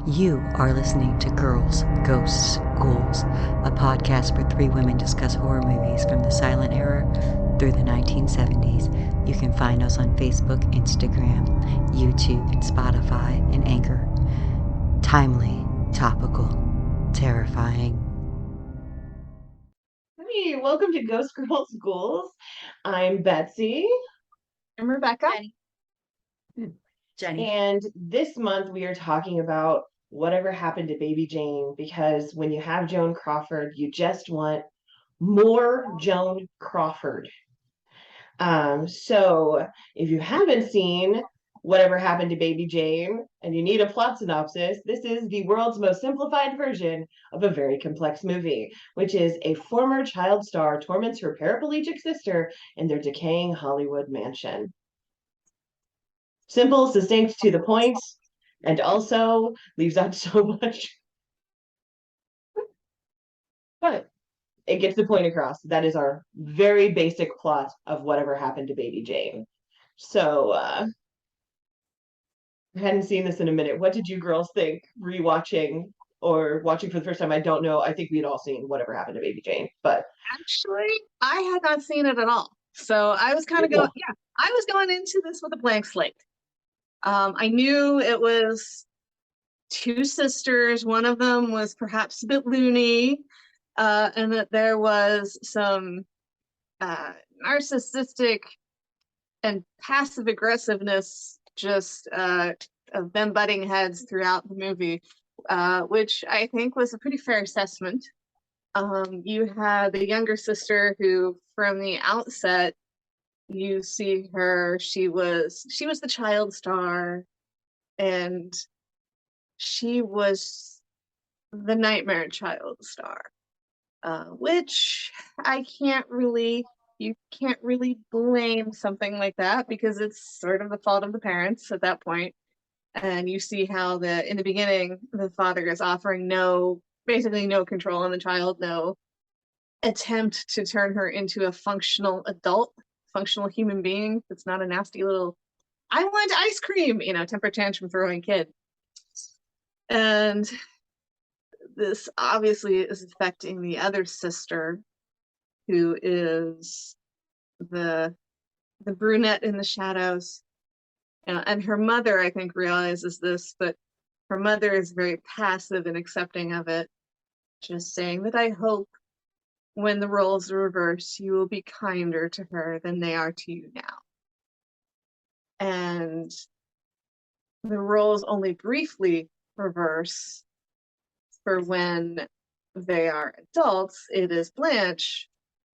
You are listening to Girls, Ghosts, Ghouls, a podcast where three women discuss horror movies from the silent era through the 1970s. You can find us on Facebook, Instagram, YouTube, and Spotify, and Anchor. Timely, topical, terrifying. Hey, welcome to Ghost Girls Ghouls. I'm Betsy. I'm Rebecca. Jenny. And this month we are talking about whatever happened to Baby Jane, because when you have Joan Crawford, you just want more Joan Crawford. So if you haven't seen Whatever Happened to Baby Jane and you need a plot synopsis, this is the world's most simplified version of a very complex movie, which is a former child star torments her paraplegic sister in their decaying Hollywood mansion. Simple, succinct, to the point, and also leaves out so much. But it gets the point across. That is our very basic plot of Whatever Happened to Baby Jane. So, I hadn't seen this in a minute. What did you girls think rewatching or watching for the first time? I don't know. I think we'd all seen Whatever Happened to Baby Jane, but Actually, I had not seen it at all. So I was kind of going, I was going into this with a blank slate. I knew it was two sisters. One of them was perhaps a bit loony, and that there was some narcissistic and passive aggressiveness just of them butting heads throughout the movie, which I think was a pretty fair assessment. You had the younger sister who, from the outset, you see her, she was the child star, and she was the nightmare child star, which you can't really blame something like that, because it's sort of the fault of the parents at that point. And you see how in the beginning, the father is offering basically no control on the child, no attempt to turn her into a functional adult, functional human being that's not a nasty little, I want ice cream, temper tantrum throwing kid. And this obviously is affecting the other sister, who is the brunette in the shadows. And her mother, I think, realizes this, but her mother is very passive and accepting of it, just saying that I hope when the roles reverse, you will be kinder to her than they are to you now. And the roles only briefly reverse for when they are adults. It is Blanche,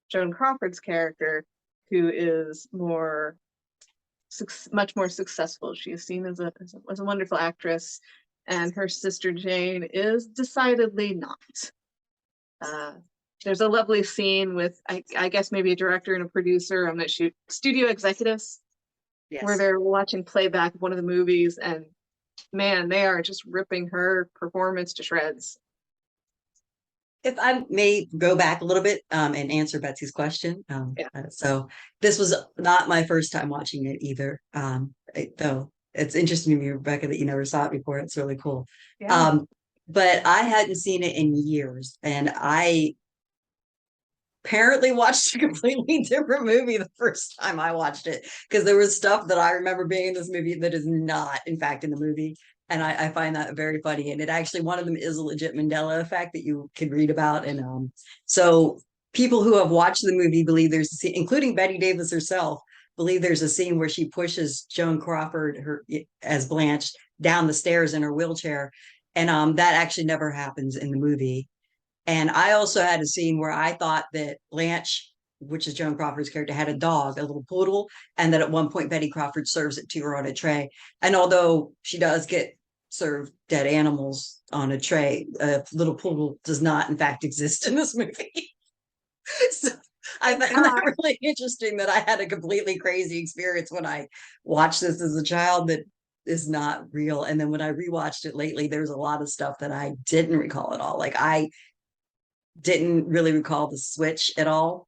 Joan Crawford's character, who is much more successful. She is seen as a wonderful actress, and her sister Jane is decidedly not. There's a lovely scene with, I guess, maybe a director and a producer, I'm not sure, studio executives, yes, where they're watching playback of one of the movies, and man, they are just ripping her performance to shreds. If I may go back a little bit and answer Betsy's question. So this was not my first time watching it either. Though it's interesting to me, Rebecca, that you never saw it before. It's really cool. Yeah. But I hadn't seen it in years, and I apparently watched a completely different movie the first time I watched it, because there was stuff that I remember being in this movie that is not, in fact, in the movie. And I find that very funny. And it actually, one of them is a legit Mandela effect that you can read about. And so people who have watched the movie believe there's a scene, including Bette Davis herself, believe there's a scene where she pushes Joan Crawford, as Blanche, down the stairs in her wheelchair. And that actually never happens in the movie. And I also had a scene where I thought that Blanche, which is Joan Crawford's character, had a dog, a little poodle, and that at one point Betty Crawford serves it to her on a tray. And although she does get served dead animals on a tray, a little poodle does not, in fact, exist in this movie. So I found that really interesting, that I had a completely crazy experience when I watched this as a child that is not real. And then when I rewatched it lately, there's a lot of stuff that I didn't recall at all. Like, I didn't really recall the switch at all.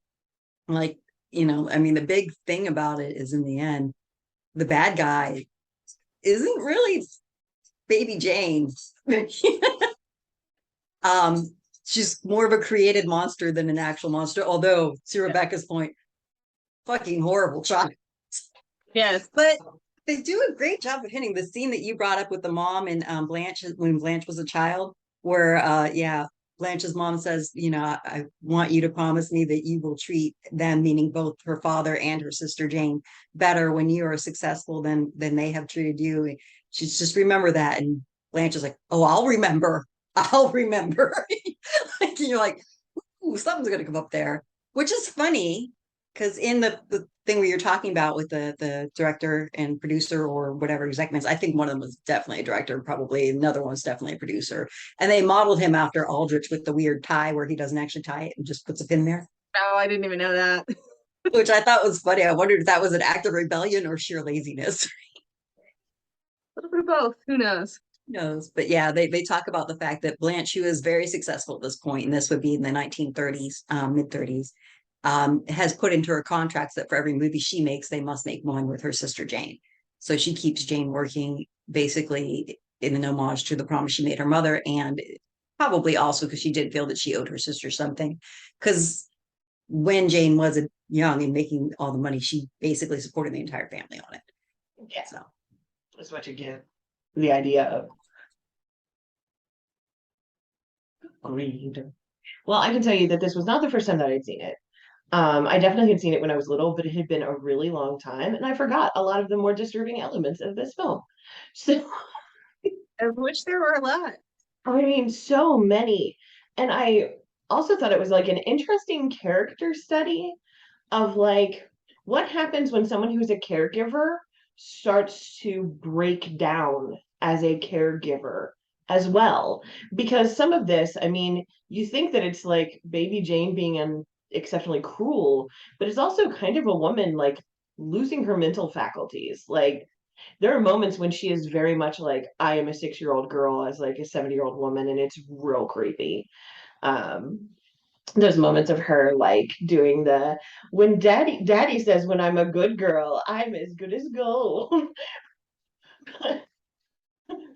Like, I mean, the big thing about it is, in the end, the bad guy isn't really baby Jane. um, she's more of a created monster than an actual monster, although to Rebecca's point, fucking horrible child. Yes. But they do a great job of hitting the scene that you brought up with the mom and Blanche when Blanche was a child, where yeah, Blanche's mom says, you know, I want you to promise me that you will treat them, meaning both her father and her sister Jane, better when you are successful than they have treated you. She's just remember that. And Blanche is like, oh, I'll remember. I'll remember. Like you're like, ooh, something's gonna come up there, which is funny because in the thing where you're talking about with the director and producer or whatever executives, I think one of them was definitely a director, probably another one's definitely a producer, and they modeled him after Aldrich with the weird tie where he doesn't actually tie it and just puts a pin there, Oh, I didn't even know that. which I thought was funny. I wondered if that was an act of rebellion or sheer laziness. A little bit of both. Who knows? Knows, but yeah, they talk about the fact that Blanche, who is very successful at this point, and this would be in the 1930s, mid 30s, has put into her contracts that for every movie she makes, they must make one with her sister Jane. So she keeps Jane working basically in an homage to the promise she made her mother, and probably also because she did feel that she owed her sister something. Because when Jane was young and making all the money, she basically supported the entire family on it. Yeah, So that's what you get. The idea of greed. Well, I can tell you that this was not the first time that I'd seen it. I definitely had seen it when I was little, but it had been a really long time, and I forgot a lot of the more disturbing elements of this film. So, Of which there were a lot. I mean, so many. And I also thought it was like an interesting character study of like what happens when someone who's a caregiver starts to break down as a caregiver as well. Because some of this, I mean, you think that it's like baby Jane being exceptionally cruel, but it's also kind of a woman like losing her mental faculties. Like there are moments when she is very much like, I am a 6-year-old girl as like a 70-year-old woman, and it's real creepy. Um, there's moments of her like doing the when daddy says when I'm a good girl, I'm as good as gold.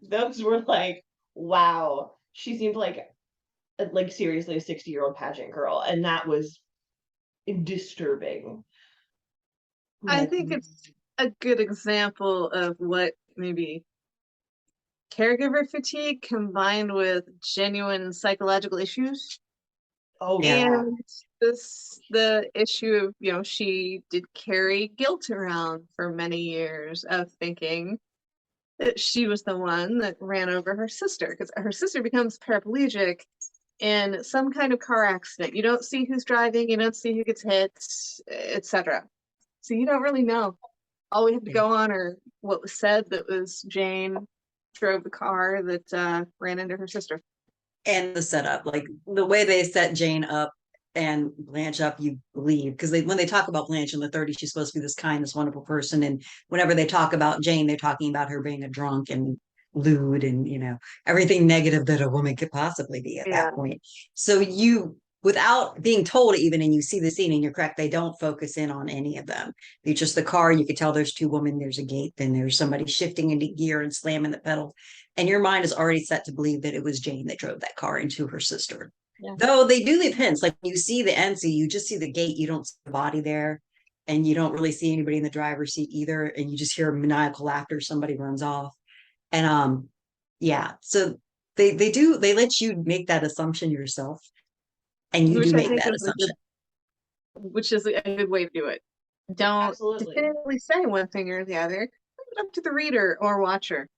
Those were like, wow. She seemed like seriously a 60-year-old pageant girl, and that was disturbing. I Like, think it's a good example of what maybe caregiver fatigue combined with genuine psychological issues. oh yeah, yeah. And the issue of, you know, she did carry guilt around for many years of thinking that she was the one that ran over her sister because her sister becomes paraplegic in some kind of car accident. You don't see who's driving, you don't see who gets hit, etc. So you don't really know. All we have to go on are what was said that was Jane drove the car that ran into her sister. and the setup, like the way they set Jane up and Blanche up, you believe because when they talk about Blanche in the 30s, she's supposed to be this kind, this wonderful person, and whenever they talk about Jane, they're talking about her being a drunk and lewd and everything negative that a woman could possibly be at Yeah. that point. So you, without being told even, and you see the scene and you're correct, they don't focus in on any of them. It's just the car. You could tell there's two women, there's a gate, then there's somebody shifting into gear and slamming the pedal, and your mind is already set to believe that it was Jane that drove that car into her sister. Yeah. Though they do leave hints, like you see the end, so you just see the gate, you don't see the body there, and you don't really see anybody in the driver's seat either, and you just hear maniacal laughter, somebody runs off. And yeah, so they let you make that assumption yourself, and you Which do I make think that is a assumption. good way to do it. Don't Absolutely. definitively say one thing or the other. Leave it up to the reader or watcher.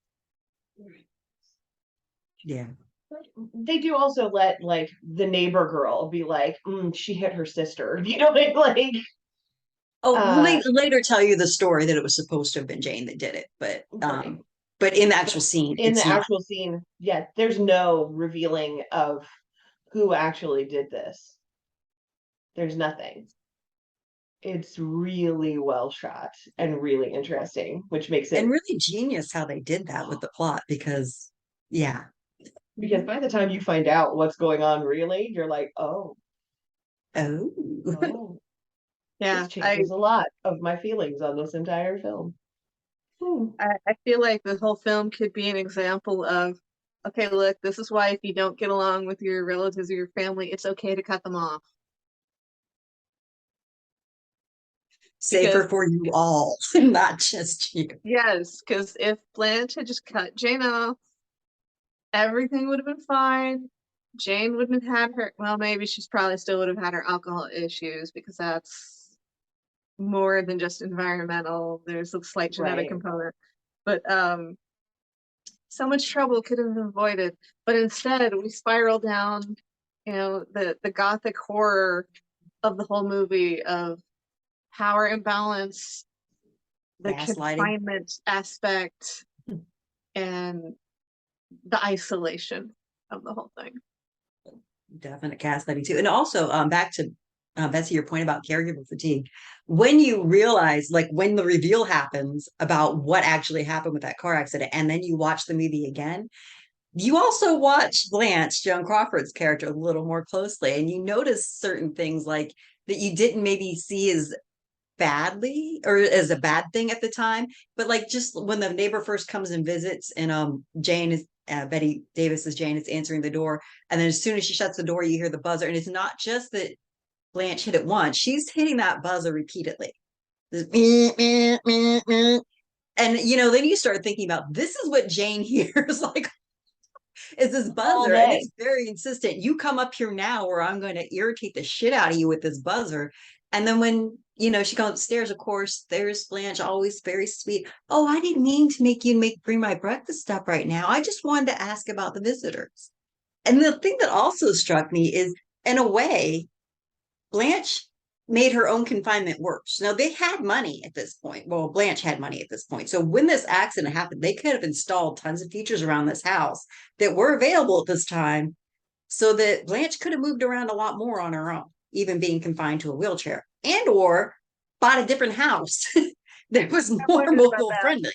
Yeah. They do also let like the neighbor girl be like, she hit her sister. You know, like Oh, uh later tell you the story that it was supposed to have been Jane that did it, right. but in the actual But scene, in the it's not. actual scene, yeah, there's no revealing of who actually did this. There's nothing. It's really well shot and really interesting, which makes And it really genius how they did that with the plot because, yeah. because by the time you find out what's going on really, you're like, oh, Oh, oh, this Yeah, changes a lot of my feelings on this entire film. I feel like the whole film could be an example of, okay, look, this is why if you don't get along with your relatives or your family, it's okay to cut them off. Safer for you all, not just you. Yes, because if Blanche had just cut Jane off, everything would have been fine. Jane wouldn't have had her, well, maybe she's probably still would have had her alcohol issues because that's more than just environmental. There's a slight genetic component. But so much trouble could have been avoided. But instead, we spiral down, the gothic horror of the whole movie of power imbalance, the confinement aspect, and the isolation of the whole thing. Definite gaslighting too. And also back to Betsy, your point about caregiver fatigue. When you realize, like when the reveal happens about what actually happened with that car accident, and then you watch the movie again, you also watch Blanche, Joan Crawford's character, a little more closely, and you notice certain things like that you didn't maybe see as badly or as a bad thing at the time, but like just when the neighbor first comes and visits, and Jane is Betty Davis's Jane is answering the door, and then as soon as she shuts the door, you hear the buzzer, and it's not just that Blanche hit it once; she's hitting that buzzer repeatedly. And then you start thinking about this is what Jane hears like is this buzzer, and it's very insistent. You come up here now, or I'm going to irritate the shit out of you with this buzzer. And then when she comes upstairs, of course, there's Blanche, always very sweet. Oh, I didn't mean to make you bring my breakfast up right now. I just wanted to ask about the visitors. And the thing that also struck me is, in a way, Blanche made her own confinement worse. Now, they had money at this point. Well, Blanche had money at this point. So when this accident happened, they could have installed tons of features around this house that were available at this time, so that Blanche could have moved around a lot more on her own, even being confined to a wheelchair, and or bought a different house that was more mobile friendly.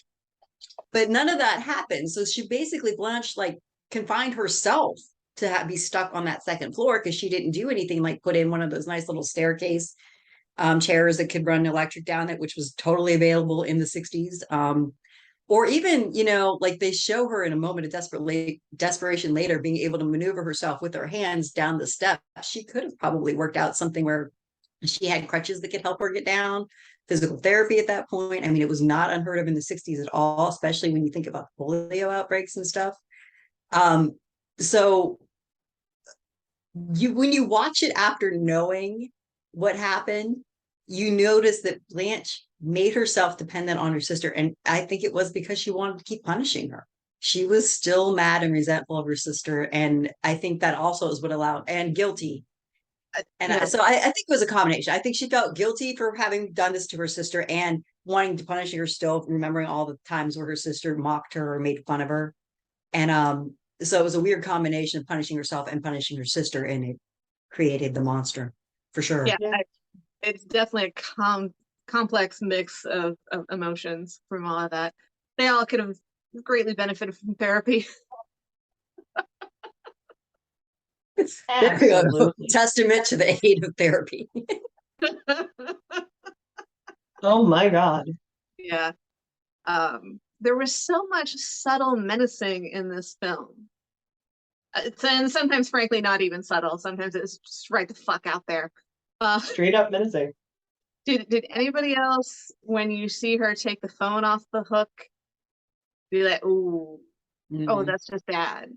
But none of that happened. So she basically, Blanche, like, confined herself to be stuck on that second floor because she didn't do anything like put in one of those nice little staircase chairs that could run electric down it, which was totally available in the 60s. Or even, like they show her in a moment of desperation later, being able to maneuver herself with her hands down the steps. She could have probably worked out something where she had crutches that could help her get down, physical therapy at that point. I mean, it was not unheard of in the 60s at all, especially when you think about polio outbreaks and stuff. So when you watch it after knowing what happened, you notice that Blanche made herself dependent on her sister. And I think it was because she wanted to keep punishing her. She was still mad and resentful of her sister. And I think that also is what allowed, and guilty. And so I think it was a combination. I think she felt guilty for having done this to her sister and wanting to punish her still, remembering all the times where her sister mocked her or made fun of her. And so it was a weird combination of punishing herself and punishing her sister, and it created the monster for sure. Yeah, it's definitely a complex mix of emotions from all of that. They all could have greatly benefited from therapy. Testament to the aid of therapy. Oh my God. Yeah. There was so much subtle menacing in this film. And sometimes, frankly, not even subtle. Sometimes it's just right the fuck out there. Straight up menacing. Did anybody else, when you see her take the phone off the hook, be like, ooh, oh, that's just bad?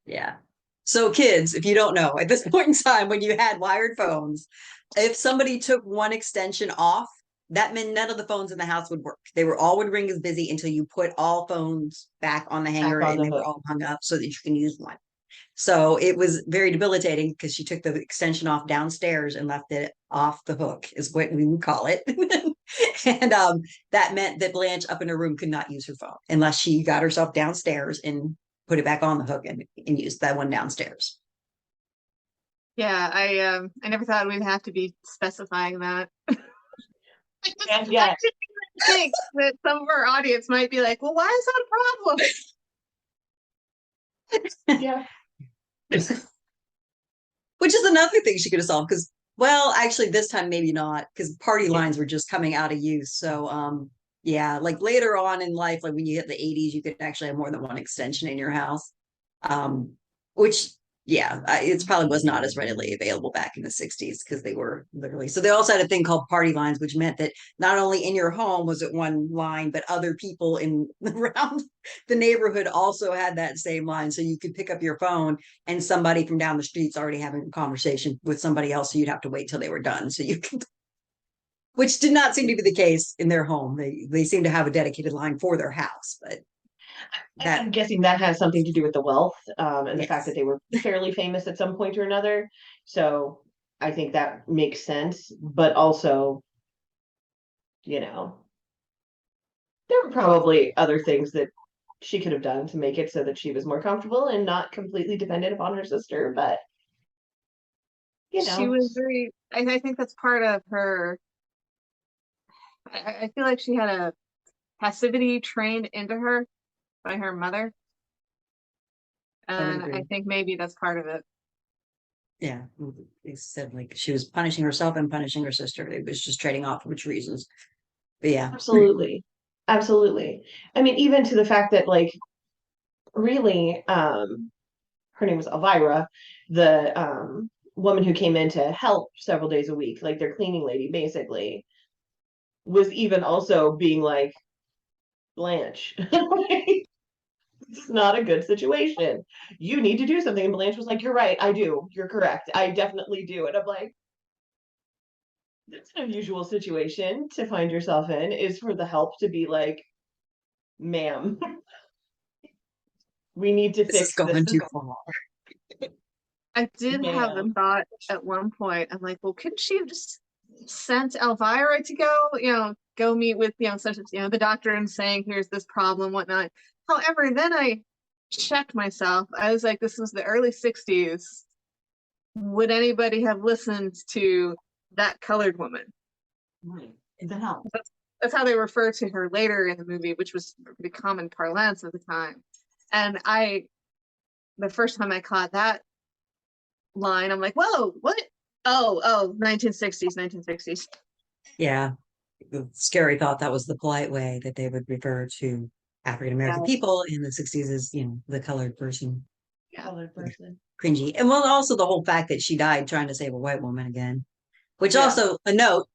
Yeah. So kids, if you don't know, at this point in time, when you had wired phones, if somebody took one extension off, that meant none of the phones in the house would work. They would ring as busy until you put all phones back on the hanger and they were all hung up so that you can use one. So it was very debilitating because she took the extension off downstairs and left it off the hook, is what we would call it. And that meant that Blanche up in her room could not use her phone unless she got herself downstairs and put it back on the hook and used that one downstairs. Yeah, I never thought we'd have to be specifying that. I think that some of our audience might be like, well, why is that a problem? Yeah. Which is another thing she could have solved, because, well, actually this time maybe not, because party lines were just coming out of use. So Yeah, like later on in life, like when you hit the 80s, you could actually have more than one extension in your house. Um, which yeah, it probably was not as readily available back in the 60s because they were literally so they also had a thing called party lines, which meant that not only in your home was it one line, but other people in around the neighborhood also had that same line. So you could pick up your phone and somebody from down the street's already having a conversation with somebody else, so you'd have to wait till they were done. So you could which did not seem to be the case in their home. They seem to have a dedicated line for their house, but I'm that guessing that has something to do with the wealth, and the fact that yes. they were fairly famous at some point or another. So I think that makes sense. But also, you know, there were probably other things that she could have done to make it so that she was more comfortable and not completely dependent upon her sister. But, you She know, was very, I think that's part of her. I feel like she had a passivity trained into her by her mother. I would And I agree. think maybe that's part of it. Yeah, they said like she was punishing herself and punishing her sister. It was just trading off which reasons. But yeah, absolutely. Absolutely. I mean, even to the fact that, like, really, her name was Elvira, the woman who came in to help several days a week, like their cleaning lady, basically, was even also being like, Blanche, it's not a good situation. You need to do something. And Blanche was like, You're right, I do. You're correct. I definitely do. And I'm like, that's an unusual situation to find yourself in, is for the help to be like, ma'am, we need to this is fix this, going too far. I did have the ma'am. thought at one point. I'm like, well, couldn't she have just sent Elvira to go, go meet with, such as, the doctor and saying, here's this problem, whatnot. However, then I checked myself. I was like, this was the early 60s. Would anybody have listened to that colored woman? Right. The hell? That's how they refer to her later in the movie, which was the common parlance at the time. And the first time I caught that line, I'm like, whoa, what? Oh, 1960s, 1960s. Yeah, the scary thought that was the polite way that they would refer to African American Yeah, people in the 60s as, the colored person. yeah. Colored person. Cringy. And well, also the whole fact that she died trying to save a white woman again, which Yeah. also a note,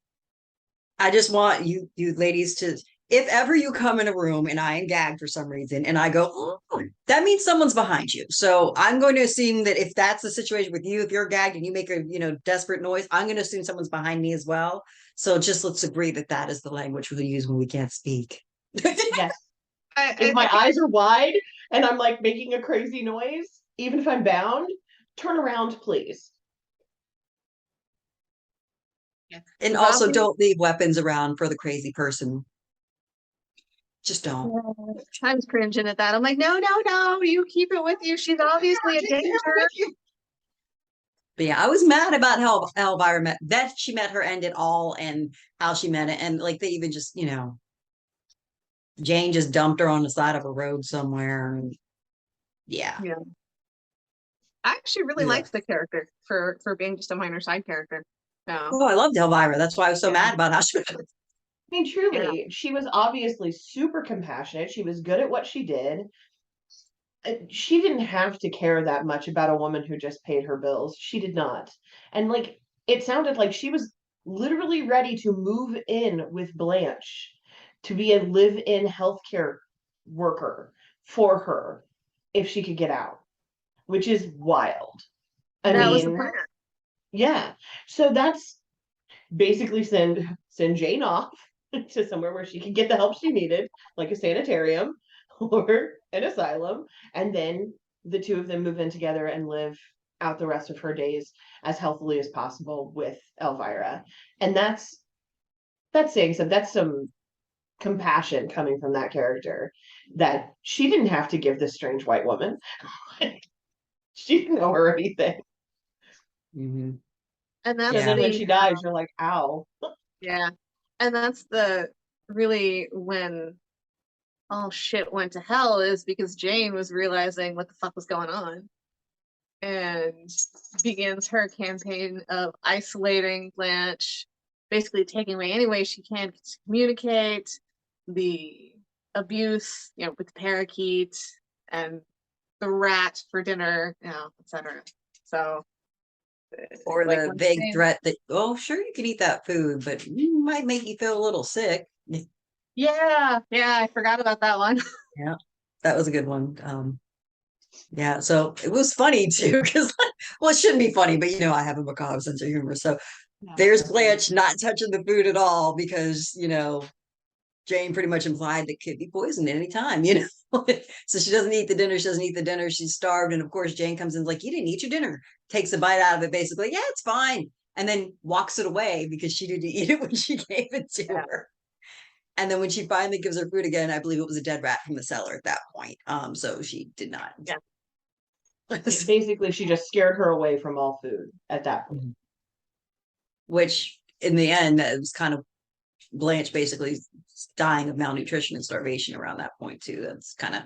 I just want you ladies to, if ever you come in a room and I am gagged for some reason and I go, oh, that means someone's behind you. So I'm going to assume that if that's the situation with you, if you're gagged and you make a, desperate noise, I'm going to assume someone's behind me as well. So just let's agree that that is the language we use when we can't speak. Yes. I, If I my think eyes are wide and I'm like making a crazy noise, even if I'm bound, turn around, please. yeah. And also Robin, don't leave weapons around for the crazy person. Just don't. I was cringing at that. I'm like, no, no, no, you keep it with you. She's obviously a Take care danger. with you. But yeah, I was mad about how Elvira met that she met her end at all and how she met it. And like they even just, Jane just dumped her on the side of a road somewhere. And yeah. Yeah. I actually really Ugh. liked the character for being just a minor side character. So Oh, I loved Elvira. That's why I was so yeah, mad about how she was. I mean, yeah. truly, she was obviously super compassionate. She was good at what she did. She didn't have to care that much about a woman who just paid her bills. She did not. And like, it sounded like she was literally ready to move in with Blanche to be a live-in healthcare worker for her if she could get out, which is wild. I That was the mean, plan. yeah. So that's basically send Jane off to somewhere where she could get the help she needed, like a sanitarium or an asylum, and then the two of them move in together and live out the rest of her days as healthily as possible with Elvira. And that's saying some that's some compassion coming from that character, that she didn't have to give this strange white woman. She didn't know her anything. Mhm. And So that's Yeah. then when the she dies, you're like, ow. yeah. And that's the really when all shit went to hell is because Jane was realizing what the fuck was going on and begins her campaign of isolating Blanche, basically taking away any way she can to communicate, the abuse, you know, with the parakeet and the rat for dinner, you know, etc. So, Or like the when vague Jane, threat that, oh, sure, you can eat that food, but it might make you feel a little sick. yeah, I forgot about that one. Yeah, that was a good one. Yeah, so it was funny too, because well, it shouldn't be funny, but you know, I have a macabre sense of humor. So No, there's definitely. Blanche not touching the food at all because, you know, Jane pretty much implied that could be poisoned at any time, you know. So she doesn't eat the dinner, she doesn't eat the dinner, she's starved. And of course, Jane comes in like, you didn't eat your dinner, takes a bite out of it, basically, yeah, it's fine. And then walks it away because she didn't eat it when she gave it to Yeah. her. And then when she finally gives her food again, I believe it was a dead rat from the cellar at that point. So she did not. Yeah. Basically, she just scared her away from all food at that point. Which in the end, it was kind of Blanche basically dying of malnutrition and starvation around that point too. That's kind of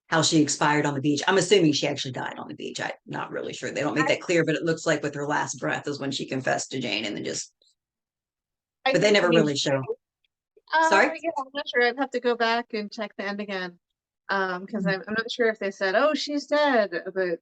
how she expired on the beach. I'm assuming she actually died on the beach. I'm not really sure. They don't make that clear, but it looks like with her last breath is when she confessed to Jane and then just, I but they think, I never mean, really show. Sorry? yeah, I'm not sure. I'd have to go back and check the end again. Because I'm not sure if they said, "Oh, she's dead," but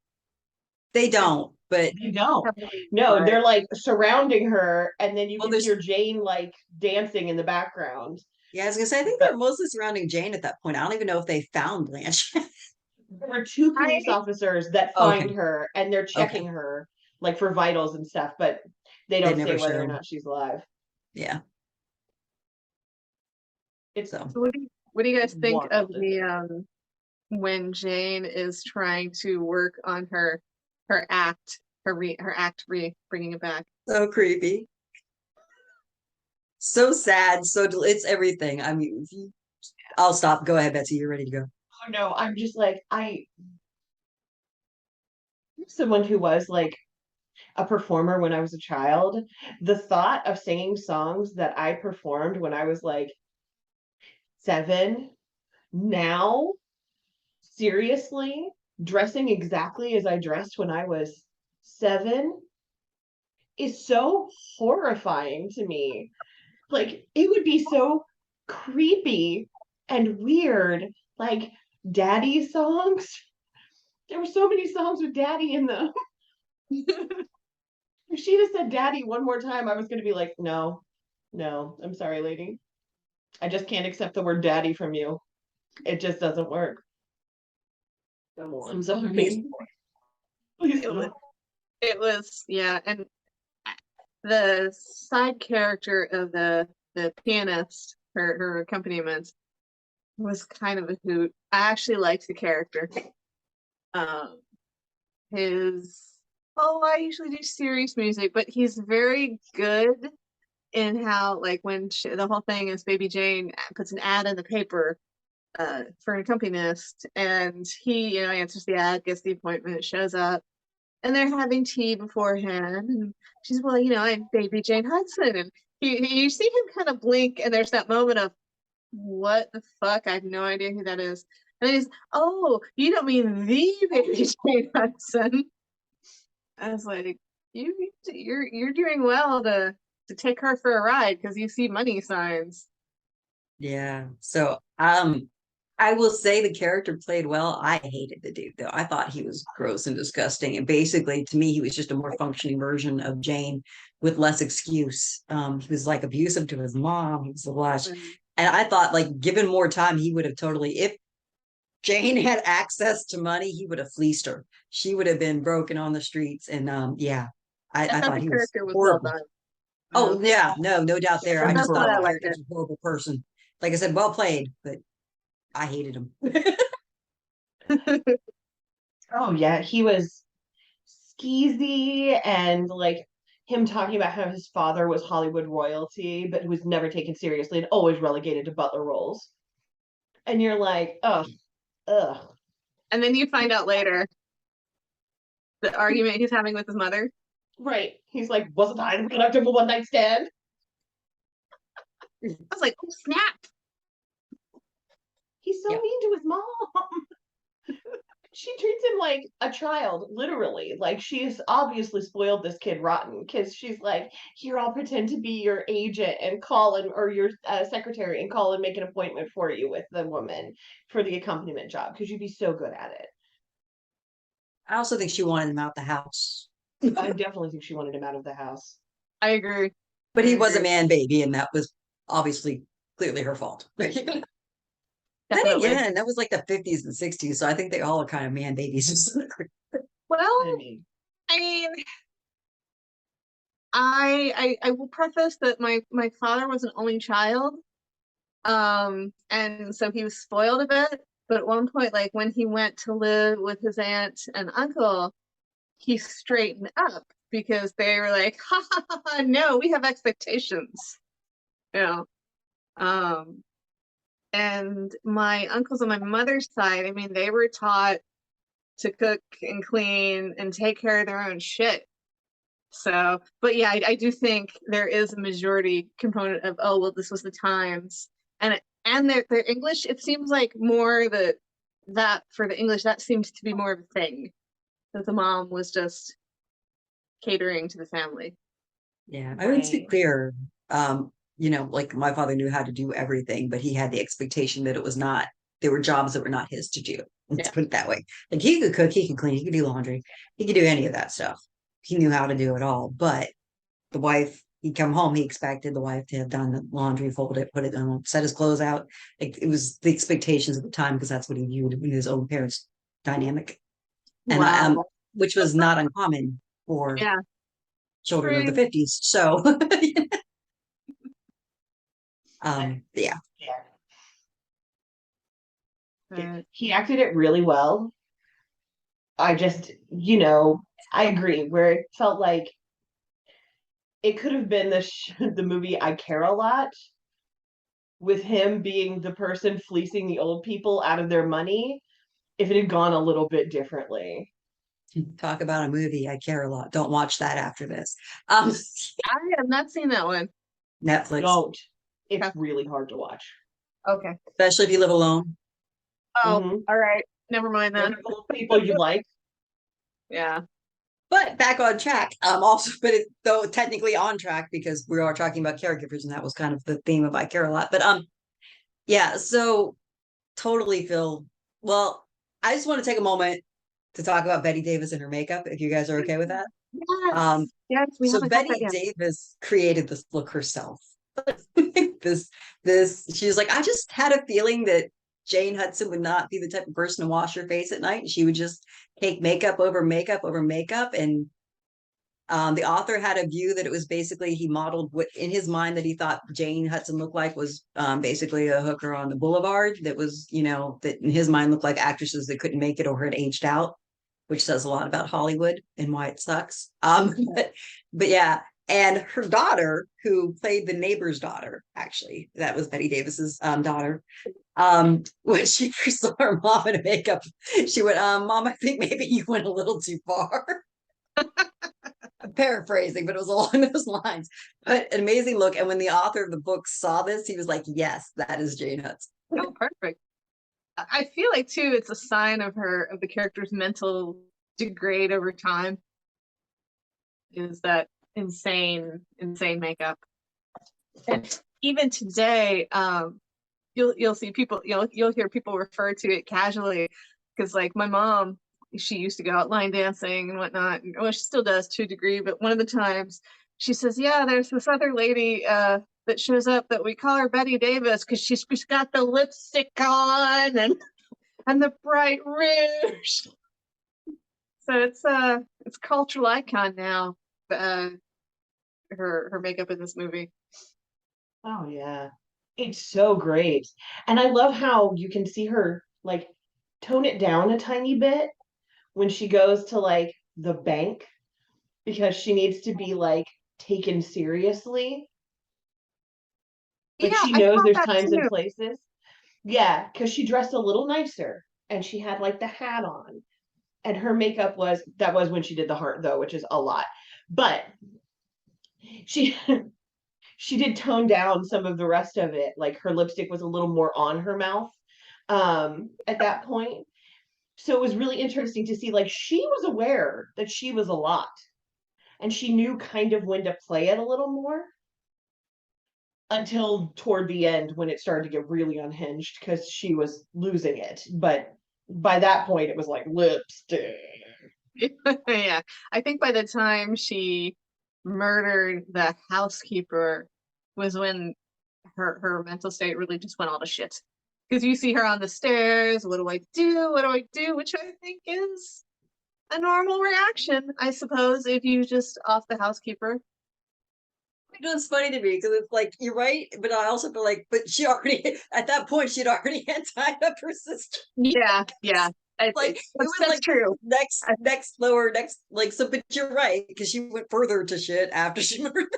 They don't, but You don't. probably No, implied. they're like surrounding her, and then you well, can there's, hear Jane like dancing in the background. yeah, I was gonna say, I think But they're mostly surrounding Jane at that point. I don't even know if they found Blanche. there were two police I officers that find Okay. her, and they're Okay. checking her like for vitals and stuff, but they They don't say never whether or show. not she's alive. Yeah. It's So, So what do you guys think of wild. the when Jane is trying to work on her act, her act bringing it back? so creepy. So sad. So, it's everything. I mean, I'll stop. Go ahead, Betsy. You're ready to go. Oh no, I'm just like someone who was like a performer when I was a child. The thought of singing songs that I performed when I was like 7, now seriously dressing exactly as I dressed when I was 7 is so horrifying to me. Like it would be so creepy and weird, like daddy songs. There were so many songs with daddy in them. If she'd have said daddy one more time, I was going to be like, no, no, I'm sorry, lady. I just can't accept the word daddy from you. It just doesn't work. I'm sorry. Please It was, don't. yeah, and the side character of the pianist, her accompaniment was kind of a hoot. I actually liked the character. Um, his I usually do serious music, but he's very good in how, like, when the whole thing is Baby Jane puts an ad in the paper for an accompanist, and he, you know, answers the ad, gets the appointment, shows up, and they're having tea beforehand, and she's, well, you know, I'm Baby Jane Hudson, and you see him kind of blink, and there's that moment of, what the fuck? I have no idea who that is. And then he's, oh, you don't mean the Baby Jane Hudson. I was like, you're doing well to take her for a ride because you see money signs. Yeah. So, I will say the character played well. I hated the dude though. I thought he was gross and disgusting. And basically, to me, he was just a more functioning version of Jane with less excuse. He was like abusive to his mom. He was a lush. And I thought, like, given more time, he would have totally, if Jane had access to money, he would have fleeced her. She would have been broken on the streets. And yeah, I I thought thought the he was character was well horrible. done. Oh yeah, no doubt there. I And just that's why thought I the liked character it. was a horrible person. Like I said, well played, but I hated him. Oh yeah, he was skeezy and like him talking about how his father was Hollywood royalty, but was never taken seriously and always relegated to butler roles. And you're like, oh, ugh. And then you find out later the argument he's having with his mother. Right. He's like, wasn't I the product of a one night stand? I was like, oh snap! He's so Yeah. mean to his mom. She treats him like a child, literally. Like she's obviously spoiled this kid rotten because she's like, here, I'll pretend to be your agent and call and or your secretary and call and make an appointment for you with the woman for the accompaniment job because you'd be so good at it. I also think she wanted him out the house. I definitely think she wanted him out of the house. I agree. But I he was a agree. man baby, and that was obviously clearly her fault. Then Definitely. again, that was like the 50s and 60s, so I think they all are kind of man babies. I Well, mean, I mean, I will preface that my father was an only child, and so he was spoiled a bit. But at one point, like when he went to live with his aunt and uncle, he straightened up because they were like, ha ha ha, ha no, we have expectations, you know. Um, and my uncles on my mother's side, I mean, they were taught to cook and clean and take care of their own shit. So, but yeah, I do think there is a majority component of, oh, well, this was the times. And their English, it seems like more that for the English, that seems to be more of a thing. That the mom was just catering to the family. Yeah, I mean, to be right. clear, like my father knew how to do everything, but he had the expectation that it was not, there were jobs that were not his to do. Let's Yeah. put it that way. Like he could cook, he could clean, he could do laundry, he could do any of that stuff. He knew how to do it all. But the wife, he'd come home, he expected the wife to have done the laundry, fold it, put it on, set his clothes out. Like it was the expectations at the time because that's what he viewed in his own parents' dynamic. And Wow. which was not uncommon for Yeah. children of the Pretty, 50s. So yeah. Yeah. uh, He acted it really well. I just, I agree where it felt like it could have been the movie I Care a Lot with him being the person fleecing the old people out of their money if it had gone a little bit differently. Talk about a movie I care a lot. Don't watch that after this. I have not seen that one. Netflix, Don't. It's Okay. really hard to watch. Okay. especially if you live alone. Oh, Mm-hmm. all right. Never mind Or then. the old people you like. Yeah. But back on track. Also, but though technically on track because we are talking about caregivers, and that was kind of the theme of I care a lot. But yeah. So totally feel well. I just want to take a moment to talk about Bette Davis and her makeup, if you guys are okay with that. Um, Yes. Yes, we so haven't got that Bette yet. Davis created this look herself. this she's like, I just had a feeling that Jane Hudson would not be the type of person to wash her face at night. She would just take makeup over makeup over makeup. And the author had a view that it was basically he modeled what in his mind that he thought Jane Hudson looked like was basically a hooker on the boulevard that was, that in his mind looked like actresses that couldn't make it or had aged out, which says a lot about Hollywood and why it sucks. But yeah, and her daughter, who played the neighbor's daughter, actually, that was Bette Davis's daughter. When she first saw her mom in makeup, she went, "Mom, I think maybe you went a little too far." I'm paraphrasing, but it was along those lines. But an amazing look. And when the author of the book saw this, he was like, "Yes, that is Jane Hudson." Oh, perfect. I feel like too, it's a sign of the character's mental degrade over time. Is that insane makeup? And even today, you'll see people, you'll hear people refer to it casually because, like, my mom, she used to go out line dancing and whatnot. Well, she still does to a degree, but one of the times she says, "Yeah, there's this other lady that shows up that we call her Bette Davis because she's got the lipstick on and the bright rouge." So it's cultural icon now. Uh, her makeup in this movie. Oh yeah. It's so great. And I love how you can see her like tone it down a tiny bit when she goes to like the bank because she needs to be like taken seriously. Like Yeah, she I knows thought there's that times and too. places. Yeah, because she dressed a little nicer and she had like the hat on. And her makeup was when she did the heart though, which is a lot. But she she did tone down some of the rest of it. Like her lipstick was a little more on her mouth at that point. So it was really interesting to see, like, she was aware that she was a lot, and she knew kind of when to play it a little more until toward the end when it started to get really unhinged because she was losing it. But by that point, it was like lipstick. Yeah, I think by the time she murdered the housekeeper was when her mental state really just went all to shit. Because you see her on the stairs, what do I do? What do I do? Which I think is a normal reaction, I suppose, if you just off the housekeeper. It was funny to me because it's like you're right, but I also feel like, but she already at that point she'd already had tied up her sister. Yeah, yeah. Like it was That's like true. next lower next like so. But you're right because she went further to shit after she murdered.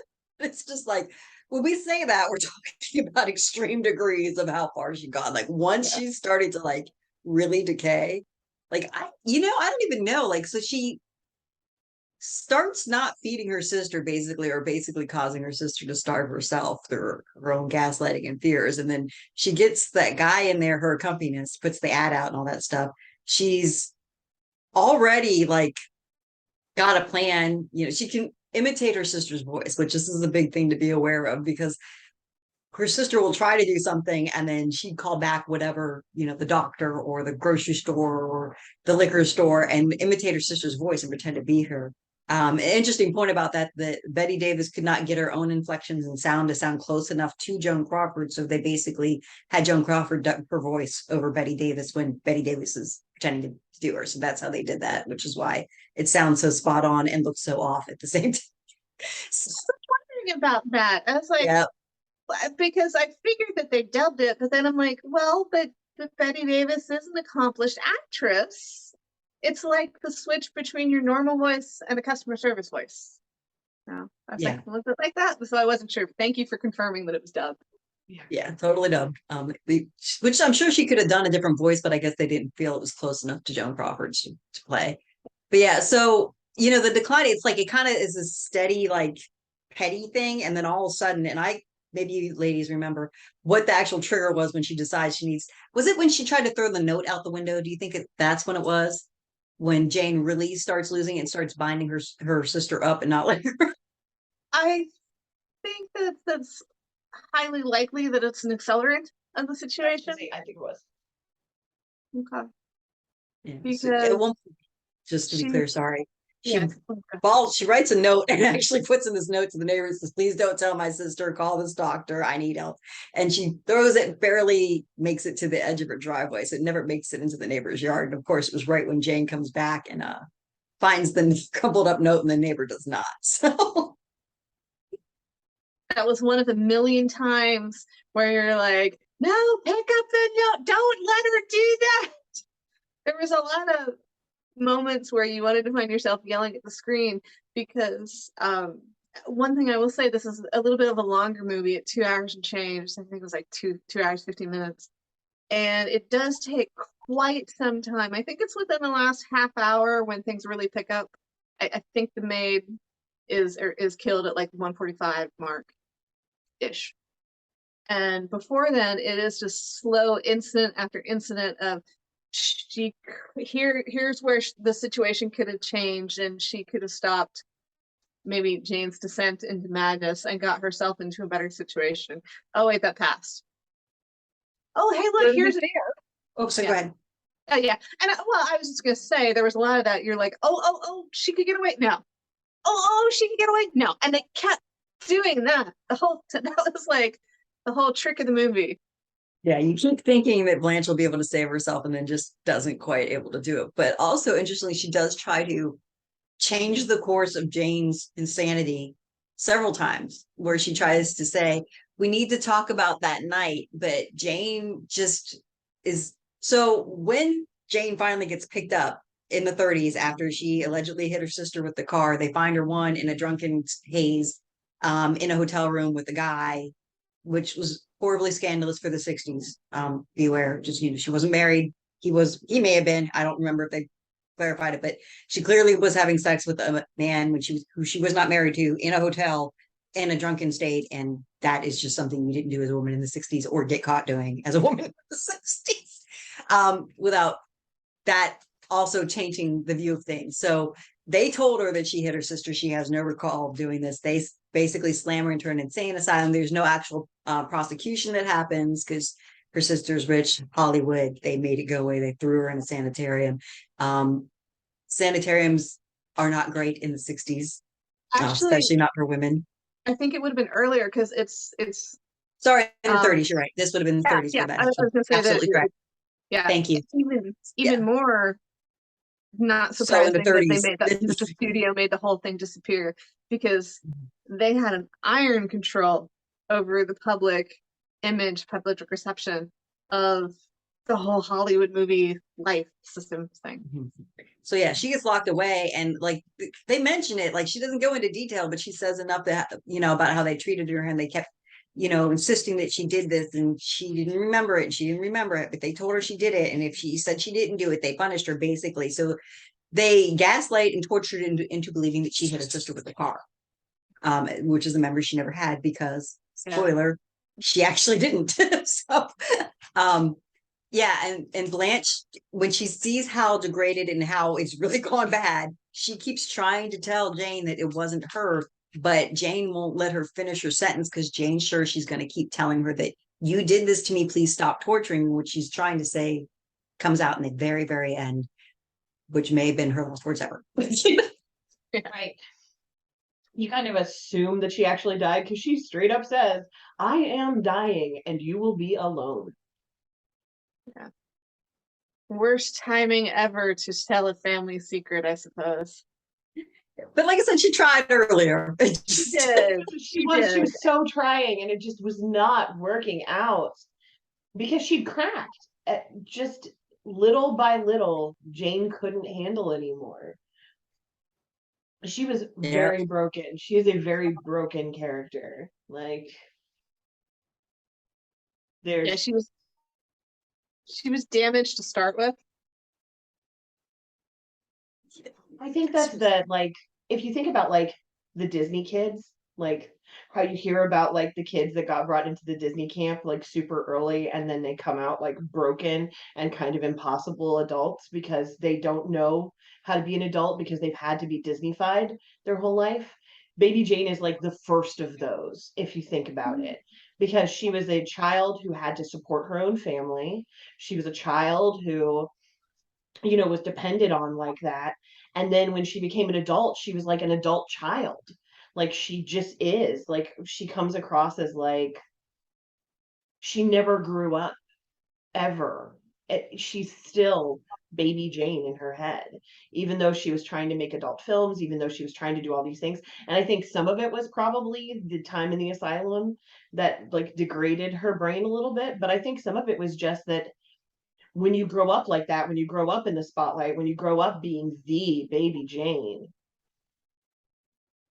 It's just like when we say that we're talking about extreme degrees of how far she gone. Like once she's starting to like really decay, like I don't even know. Like so she starts not feeding her sister basically or basically causing her sister to starve herself through her own gaslighting and fears, and then she gets that guy in there, her accompanist, puts the ad out and all that stuff. She's already like got a plan. She can imitate her sister's voice, which this is a big thing to be aware of because her sister will try to do something and then she'd call back whatever, the doctor or the grocery store or the liquor store and imitate her sister's voice and pretend to be her. An interesting point about that Bette Davis could not get her own inflections and sound to sound close enough to Joan Crawford. So they basically had Joan Crawford dub her voice over Bette Davis when Bette Davis is pretending to do her. So that's how they did that, which is why it sounds so spot on and looks so off at the same time. So, I was wondering about that. I was like, yeah. because I figured that they dubbed it, but then I'm like, well, but Bette Davis is an accomplished actress. It's like the switch between your normal voice and a customer service voice. So I was like, was it like that? So I wasn't sure. Thank you for confirming that it was dubbed. Yeah, totally dubbed. Which I'm sure she could have done a different voice, but I guess they didn't feel it was close enough to Joan Crawford to play. But yeah, so the decline, it's like it kind of is a steady, like petty thing, and then all of a sudden, and maybe you ladies remember what the actual trigger was when she decides she needs. Was it when she tried to throw the note out the window? Do you think that's when it was? When Jane really starts losing it and starts binding her sister up and not letting her. I think that's highly likely that it's an accelerant of the situation. I think it was. Okay. Yeah, because just to be clear, sorry. She yeah. she writes a note and actually puts in this note to the neighbors, says, please don't tell my sister, call this doctor, I need help. And she throws it, barely makes it to the edge of her driveway. So it never makes it into the neighbor's yard. And of course, it was right when Jane comes back and finds the crumpled up note and the neighbor does not. So that was one of the million times where you're like, no, pick up the note, don't let her do that. There was a lot of moments where you wanted to find yourself yelling at the screen because one thing I will say, this is a little bit of a longer movie at 2 hours and change. I think it was like 2 hours 15 minutes, and it does take quite some time. I think it's within the last half hour when things really pick up. I think the maid is killed at like 1:45 mark ish, and before then it is just slow incident after incident of here's where the situation could have changed and she could have stopped maybe Jane's descent into madness and got herself into a better situation. Oh wait, that passed. Oh hey, look, here's an air. Oh, so go ahead. Yeah, and I was just gonna say there was a lot of that. You're like, oh, she could get away now. Oh, she could get away now, and they kept doing that the whole. That was like the whole trick of the movie. Yeah, you keep thinking that Blanche will be able to save herself and then just doesn't quite able to do it. But also, interestingly, she does try to change the course of Jane's insanity several times, where she tries to say, we need to talk about that night. But Jane just is. So when Jane finally gets picked up in the 30s after she allegedly hit her sister with the car, they find her one in a drunken haze in a hotel room with a guy, which was horribly scandalous for the 60s. Beware, just she wasn't married. He may have been. I don't remember if they clarified it, but she clearly was having sex with a man who she was not married to in a hotel in a drunken state, and that is just something you didn't do as a woman in the 60s or get caught doing as a woman in the 60s. Without that also tainting the view of things. So they told her that she hit her sister. She has no recall of doing this. They basically slam her into an insane asylum. There's no actual prosecution that happens because her sister's rich, Hollywood. They made it go away. They threw her in a sanitarium. Sanitariums are not great in the 60s, Actually, especially not for women. I think it would have been earlier because it's Sorry, in the 30s, you're right. This would have been the 30s yeah. for I that. was gonna say Absolutely that correct. yeah. Thank you. It's Yeah. even more not So in the surprising that they 30s, made that the studio made the whole thing disappear because they had an iron control over the public image, public reception of the whole Hollywood movie life system thing. so yeah, she gets locked away, and like they mention it, like she doesn't go into detail, but she says enough that about how they treated her, and they kept insisting that she did this, and she didn't remember it. She didn't remember it, but they told her she did it, and if she said she didn't do it, they punished her basically. So they gaslight and tortured into believing that she hit her sister with a car, which is a memory she never had because spoiler, she actually didn't. So yeah, and Blanche, when she sees how degraded and how it's really gone bad, she keeps trying to tell Jane that it wasn't her, but Jane won't let her finish her sentence because Jane's sure she's going to keep telling her that you did this to me, please stop torturing me. What she's trying to say comes out in the very, very end, which may have been her last words ever. Right. You kind of assume that she actually died because she straight up says, I am dying and you will be alone. Yeah. Worst timing ever to tell a family secret, I suppose. But like I said, she tried earlier. She did. She was so trying, and it just was not working out because she'd cracked. Just little by little, Jane couldn't handle anymore. She was very broken. She is a very broken character. Like, there's she was damaged to start with. I think that's like, if you think about like the Disney kids, like how you hear about like the kids that got brought into the Disney camp like super early and then they come out like broken and kind of impossible adults because they don't know how to be an adult because they've had to be Disneyfied their whole life. Baby Jane is like the first of those, if you think about it, because she was a child who had to support her own family. She was a child who was dependent on like that. And then when she became an adult, she was like an adult child. Like she just is. Like she comes across as like she never grew up ever. She's still baby Jane in her head, even though she was trying to make adult films, even though she was trying to do all these things. And I think some of it was probably the time in the asylum that like degraded her brain a little bit. But I think some of it was just that when you grow up like that, when you grow up in the spotlight, when you grow up being the baby Jane,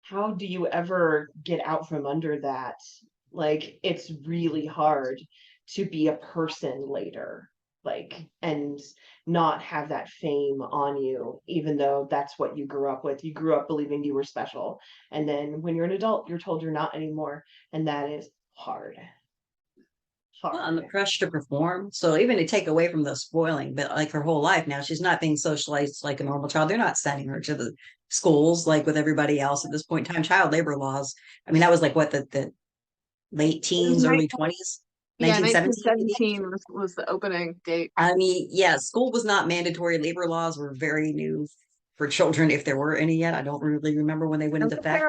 how do you ever get out from under that? Like, it's really hard to be a person later, like, and not have that fame on you, even though that's what you grew up with. You grew up believing you were special. And then when you're an adult, you're told you're not anymore. And that is hard. Well, and the pressure to perform. So even to take away from the spoiling, but like her whole life now, she's not being socialized like a normal child. They're not sending her to the schools like with everybody else at this point in time. Child labor laws. I mean, that was like what the late teens, early 20s, Yeah, 1917 was the opening date. I mean, yeah, school was not mandatory. Labor laws were very new for children, if there were any yet. I don't really remember when they went into effect.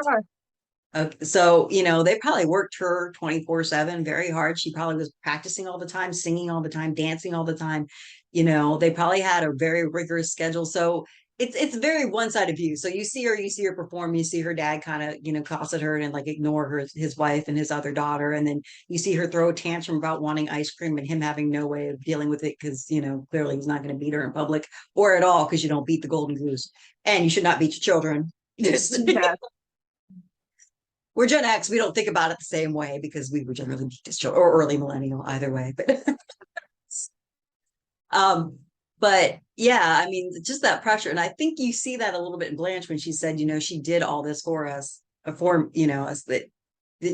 So, they probably worked her 24/7 very hard. She probably was practicing all the time, singing all the time, dancing all the time. They probably had a very rigorous schedule. So it's very one-sided view. So you see her perform, you see her dad kind of, cuss at her and like ignore his wife and his other daughter. And then you see her throw a tantrum about wanting ice cream and him having no way of dealing with it because, clearly he's not going to beat her in public or at all because you don't beat the golden goose. And you should not beat your children. Yeah. We're Gen X. We don't think about it the same way because we were generally just children, or early millennial, either way. But yeah, I mean, just that pressure, and I think you see that a little bit in Blanche when she said, she did all this for us, for us that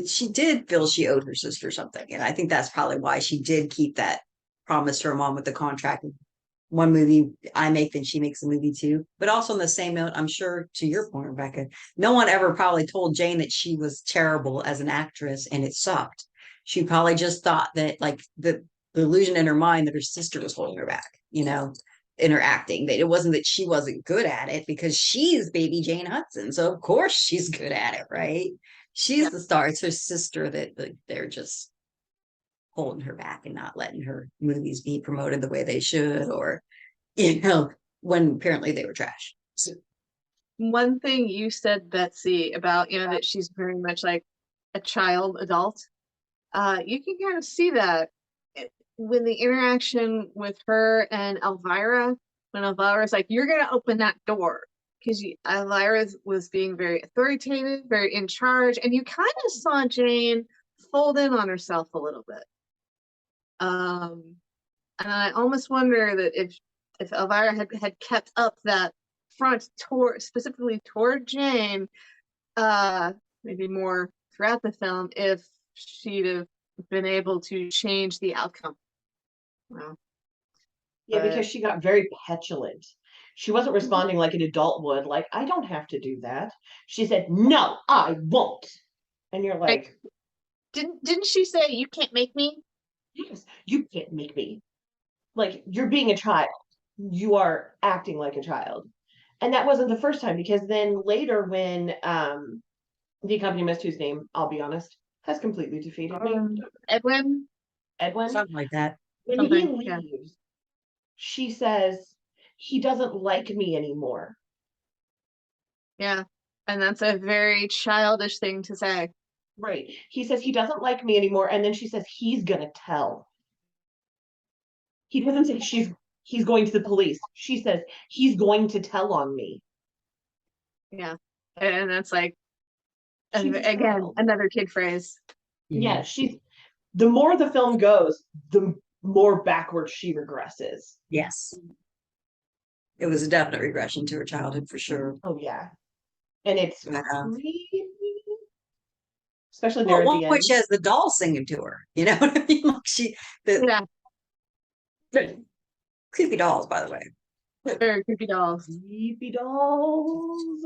she did feel she owed her sister something, and I think that's probably why she did keep that promise to her mom with the contract one movie I make, then she makes a movie too. But also on the same note, I'm sure to your point, Rebecca, no one ever probably told Jane that she was terrible as an actress and it sucked. She probably just thought that like the illusion in her mind that her sister was holding her back, in her acting. That it wasn't that she wasn't good at it because she's baby Jane Hudson. So of course she's good at it, right? She's the star. It's her sister that they're just holding her back and not letting her movies be promoted the way they should, or when apparently they were trash. So, One thing you said, Betsy, about that she's very much like a child adult. You can kind of see that when the interaction with her and Elvira, when Elvira's like, "You're gonna open that door," because Elvira was being very authoritative, very in charge, and you kind of saw Jane fold in on herself a little bit. And I almost wonder that if Elvira had kept up that front specifically toward Jane, maybe more throughout the film, if she'd have been able to change the outcome. Well, Yeah, because she got very petulant. She wasn't responding like an adult would, like, I don't have to do that. She said, no, I won't. And you're like, didn't she say, "You can't make me"? yes, you can't make me. Like, you're being a child. You are acting like a child. And that wasn't the first time, because then later when the accompanist, whose name, I'll be honest, has completely defeated me. Edwin? Edwin? something like that. When he leaves, she says, he doesn't like me anymore. Yeah. And that's a very childish thing to say. Right. He says he doesn't like me anymore. And then she says he's gonna tell. He doesn't say he's going to the police. She says he's going to tell on me. Yeah. And that's like, She's a again, child. another kid phrase. Yeah, she's the more the film goes, the more backwards she regresses. Yes. It was a definite regression to her childhood for sure. Oh yeah. And it's Uh-huh. creepy. Especially Well, there at at one the point end. she has the doll singing to her. You know what I mean? Like Yeah. creepy dolls, by the way. Very creepy dolls. Creepy dolls.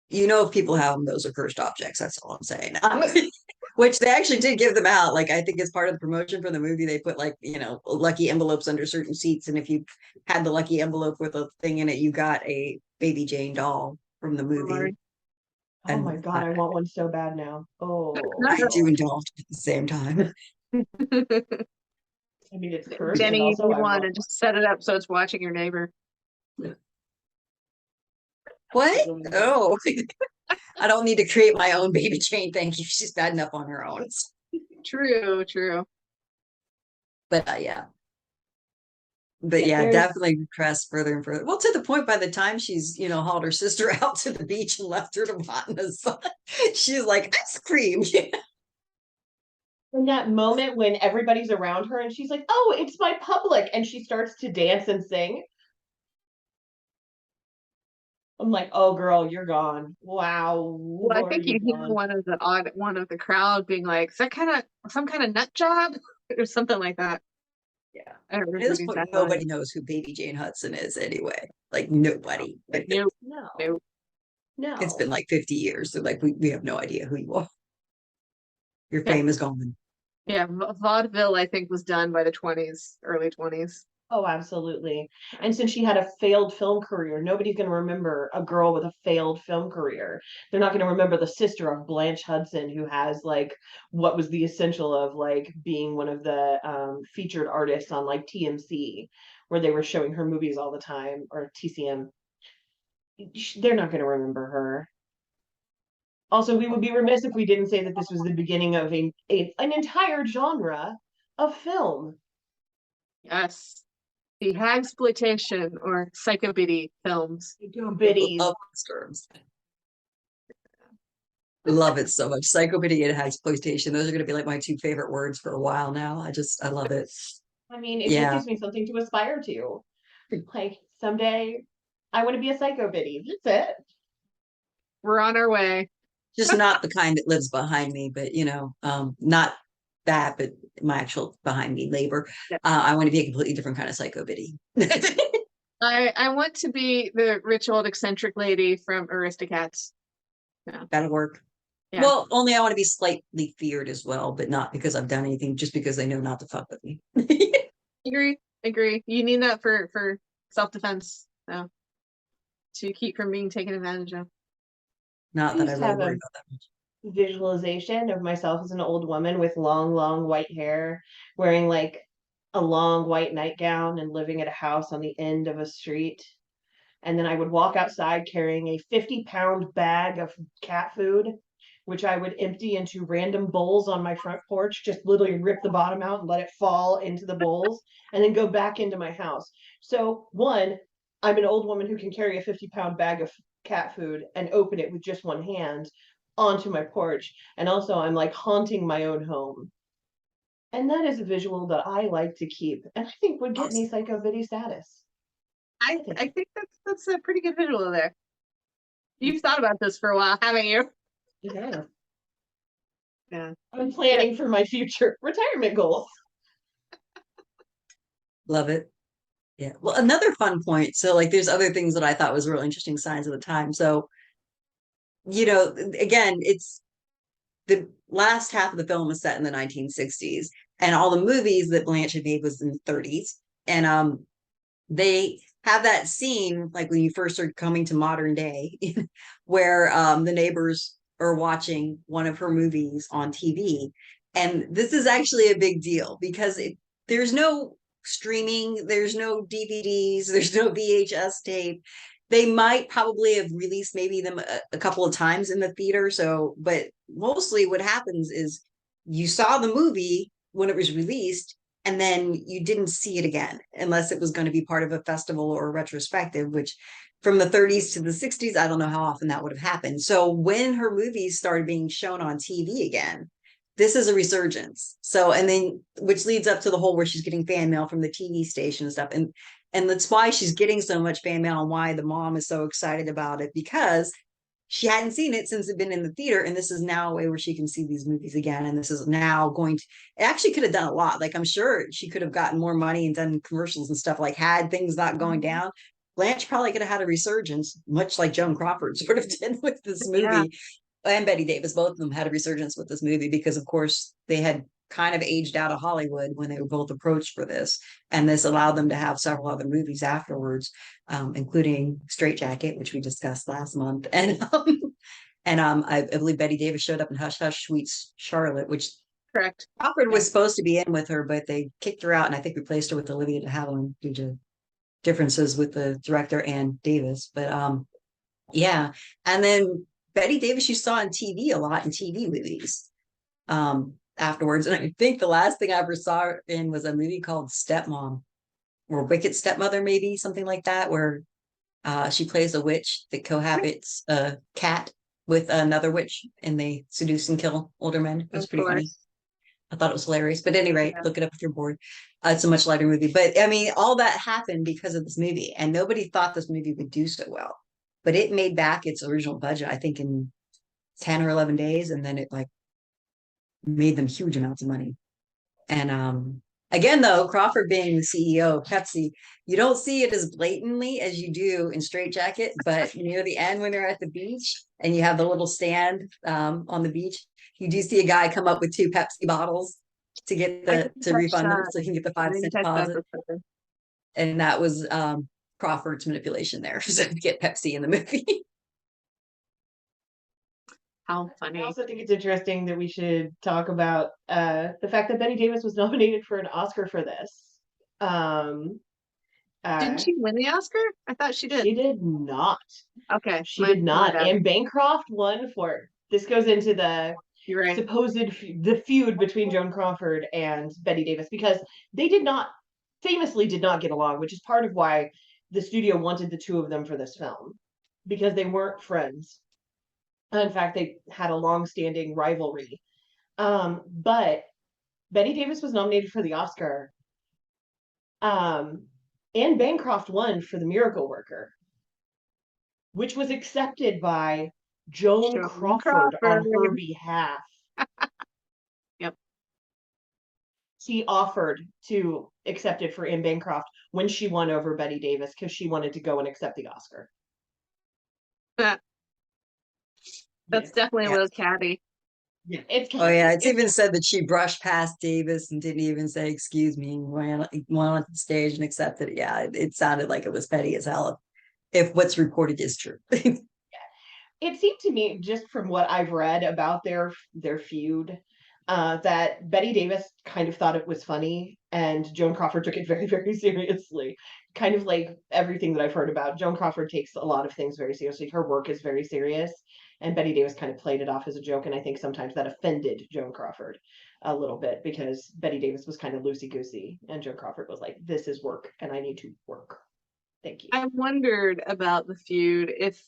If people have them, those are cursed objects. That's all I'm saying. Which they actually did give them out. Like, I think as part of the promotion for the movie, they put like, lucky envelopes under certain seats. And if you had the lucky envelope with a thing in it, you got a baby Jane doll from the movie. Oh And my God, I want one so bad now. Oh, I do indulge at the same time. I mean, it's cursed. Jenny, And you also, need I one want and just set it up so it's watching your neighbor. What? Oh, I don't need to create my own baby Jane. Thank you. She's bad enough on her own. True. But yeah. But yeah, definitely regressed further and further. Well, to the point by the time she's, hauled her sister out to the beach and left her to rot in the sun, she's like, ice cream. in that moment when everybody's around her and she's like, oh, it's my public. And she starts to dance and sing. I'm like, oh girl, you're gone. Wow. Well, I think you hear one of the crowd being like, "Is that some kind of nut job?" or something like that. Yeah. I don't At this point, exactly. nobody knows who baby Jane Hudson is anyway. Like nobody. Like, Nope. No. it's been like 50 years. So like we have no idea who you are. Your fame is gone. Yeah, vaudeville, I think, was done by the early 20s. Oh, absolutely. And since she had a failed film career, nobody's going to remember a girl with a failed film career. They're not going to remember the sister of Blanche Hudson, who has like what was the essential of like being one of the featured artists on like TMC, where they were showing her movies all the time, or TCM. They're not going to remember her. Also, we would be remiss if we didn't say that this was the beginning of an entire genre of film. Yes. The hagsploitation or psychobiddy films. Biddies. Love those terms. Love it so much. Psychopathy and hagsploitation. Those are going to be like my two favorite words for a while now. I love it. I mean, it just gives me something to aspire to. Like someday I want to be a psycho biddy. That's it. We're on our way. Just not the kind that lives behind me, but not that, but my actual behind me labor. Yeah. I want to be a completely different kind of psycho Biddy. I want to be the rich old eccentric lady from Aristocats. Yeah. That'll work. Yeah. Well, only I want to be slightly feared as well, but not because I've done anything, just because they know not to fuck with me. Agree. You need that for self-defense, so to keep from being taken advantage of. Not I that I used to really have worry a about that much. visualization of myself as an old woman with long white hair, wearing like a long white nightgown and living at a house on the end of a street. And then I would walk outside carrying a 50-pound bag of cat food, which I would empty into random bowls on my front porch, just literally rip the bottom out and let it fall into the bowls, and then go back into my house. So, one, I'm an old woman who can carry a 50-pound bag of cat food and open it with just one hand onto my porch. And also, I'm like haunting my own home. And that is a visual that I like to keep, and I think would get me Psycho Biddy status. I think that's a pretty good visual there. You've thought about this for a while, haven't you? Yeah. Yeah. I'm planning for my future retirement goals. Love it. Yeah. Well, another fun point. So, like, there's other things that I thought was real interesting signs of the time. So, again, it's the last half of the film was set in the 1960s, and all the movies that Blanche had made was in the 30s. And they have that scene, like when you first start coming to modern day, where the neighbors are watching one of her movies on TV. And this is actually a big deal because there's no streaming, there's no DVDs, there's no VHS tape. They might probably have released maybe them a couple of times in the theater. So, but mostly what happens is you saw the movie when it was released, and then you didn't see it again unless it was going to be part of a festival or a retrospective, which from the 30s to the 60s, I don't know how often that would have happened. So when her movies started being shown on TV again, this is a resurgence. So, and then which leads up to the whole where she's getting fan mail from the TV station and stuff. And that's why she's getting so much fan mail and why the mom is so excited about it, because she hadn't seen it since it'd been in the theater, and this is now a way where she can see these movies again. And this is now going to, it actually could have done a lot. Like, I'm sure she could have gotten more money and done commercials and stuff, like had things not going down. Blanche probably could have had a resurgence, much like Joan Crawford sort of did with this movie. Yeah. And Bette Davis, both of them had a resurgence with this movie because, of course, they had kind of aged out of Hollywood when they were both approached for this. And this allowed them to have several other movies afterwards, including Straight Jacket, which we discussed last month. And I believe Bette Davis showed up in Hush Hush Sweets Charlotte, which Correct. Crawford was supposed to be in with her, but they kicked her out and I think replaced her with Olivia de Havilland due to differences with the director and Davis. But yeah. And then Bette Davis you saw on TV a lot in TV movies afterwards. And I think the last thing I ever saw her in was a movie called Stepmom or Wicked Stepmother, maybe something like that, where she plays a witch that cohabits a cat with another witch and they seduce and kill older men. It was Of pretty funny. course. I thought it was hilarious. But at any rate, Yeah. look it up if you're bored. It's a much lighter movie. But I mean, all that happened because of this movie, and nobody thought this movie would do so well. But it made back its original budget, I think, in 10 or 11 days, and then it like made them huge amounts of money. And again, though, Crawford being the CEO of Pepsi, you don't see it as blatantly as you do in Straight Jacket, but near the end when they're at the beach and you have the little stand on the beach, you do see a guy come up with 2 Pepsi bottles to get to refund them so he can get the 5-cent deposit. And that was Crawford's manipulation there, so to get Pepsi in the movie. How I funny. also think it's interesting that we should talk about the fact that Bette Davis was nominated for an Oscar for this. Didn't she win the Oscar? I thought she did. She did not. Okay. She did not. And Bancroft won for it. This goes into the You're right. supposed the feud between Joan Crawford and Bette Davis, because they famously did not get along, which is part of why the studio wanted the 2 of them for this film, because they weren't friends. In fact, they had a long-standing rivalry. But Bette Davis was nominated for the Oscar. And Bancroft won for The Miracle Worker, which was accepted by Joan Crawford on her behalf. Yep. she offered to accept it for Anne Bancroft when she won over Bette Davis because she wanted to go and accept the Oscar. That's Yes. definitely a Yeah. little catty. Yeah, it's Oh yeah, it's even said that she brushed past Davis and didn't even say excuse me, and went on the stage and accepted it. Yeah, it sounded like it was petty as hell if what's reported is true. it seemed to me, just from what I've read about their feud, that Bette Davis kind of thought it was funny, and Joan Crawford took it very, very seriously. Kind of like everything that I've heard about. Joan Crawford takes a lot of things very seriously. Her work is very serious, and Bette Davis kind of played it off as a joke. And I think sometimes that offended Joan Crawford a little bit because Bette Davis was kind of loosey goosey, and Joan Crawford was like, "This is work, and I need to work. Thank you." I wondered about the feud if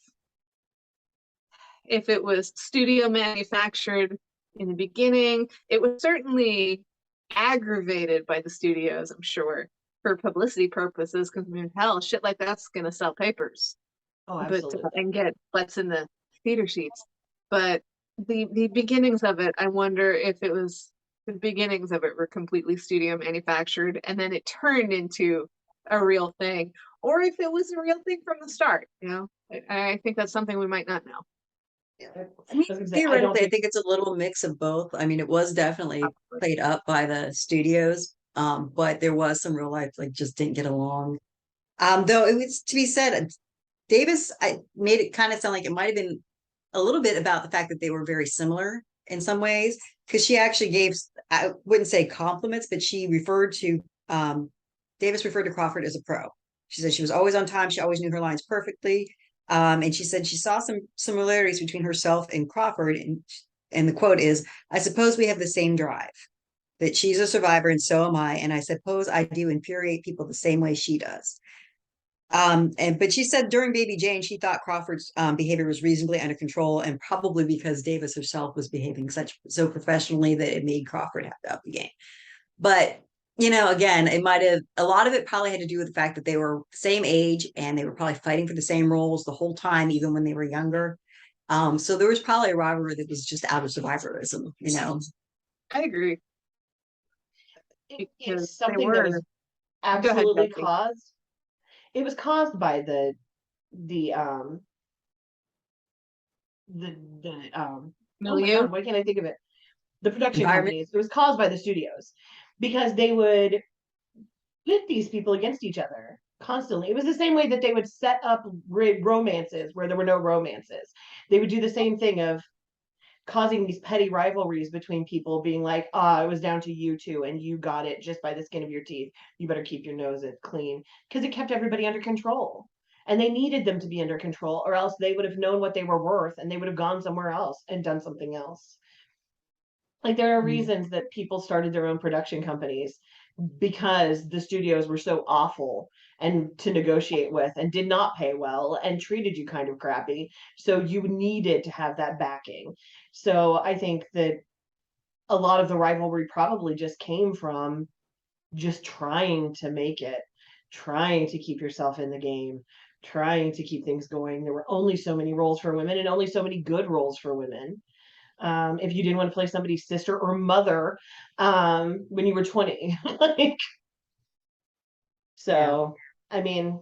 it was studio manufactured in the beginning. It was certainly aggravated by the studios, I'm sure, for publicity purposes, because I mean, hell, shit like that's gonna sell papers, Oh, but absolutely. and get butts in the theater sheets. But the beginnings of it, I wonder if it was the beginnings of it were completely studio manufactured, and then it turned into a real thing, or if it was a real thing from the start. You know, I think that's something we might not know. I mean, I was gonna say, I don't theoretically, I think think it's a little mix of both. I mean, it was definitely played up by the studios, but there was some real life, like, just didn't get along. Though it was to be said, Davis, I made it kind of sound like it might have been a little bit about the fact that they were very similar in some ways, because she actually gave, I wouldn't say compliments, but she referred to, Davis referred to Crawford as a pro. She said she was always on time. She always knew her lines perfectly. And she said she saw some similarities between herself and Crawford. And the quote is, I suppose we have the same drive, that she's a survivor and so am I. And I suppose I do infuriate people the same way she does. But she said during Baby Jane, she thought Crawford's behavior was reasonably under control, and probably because Davis herself was behaving so professionally that it made Crawford have to up the game. But again, it might have, a lot of it probably had to do with the fact that they were the same age and they were probably fighting for the same roles the whole time, even when they were younger. So there was probably a rivalry that was just out of survivorism. I agree, it's because they something that was were. Go ahead, absolutely Betsy. caused. It was caused by the oh my Milieu. God, why can't I think of it? The production Environment. companies. It was caused by the studios because they would pit these people against each other constantly. It was the same way that they would set up romances where there were no romances. They would do the same thing of causing these petty rivalries between people, being like, it was down to you two and you got it just by the skin of your teeth. You better keep your nose clean, because it kept everybody under control. And they needed them to be under control, or else they would have known what they were worth and they would have gone somewhere else and done something else. Like, there are reasons that people started their own production companies, because the studios were so awful and to negotiate with and did not pay well and treated you kind of crappy. So you needed to have that backing. So I think that a lot of the rivalry probably just came from just trying to make it, trying to keep yourself in the game, trying to keep things going. There were only so many roles for women and only so many good roles for women. If you didn't want to play somebody's sister or mother when you were 20. Like, so, I mean,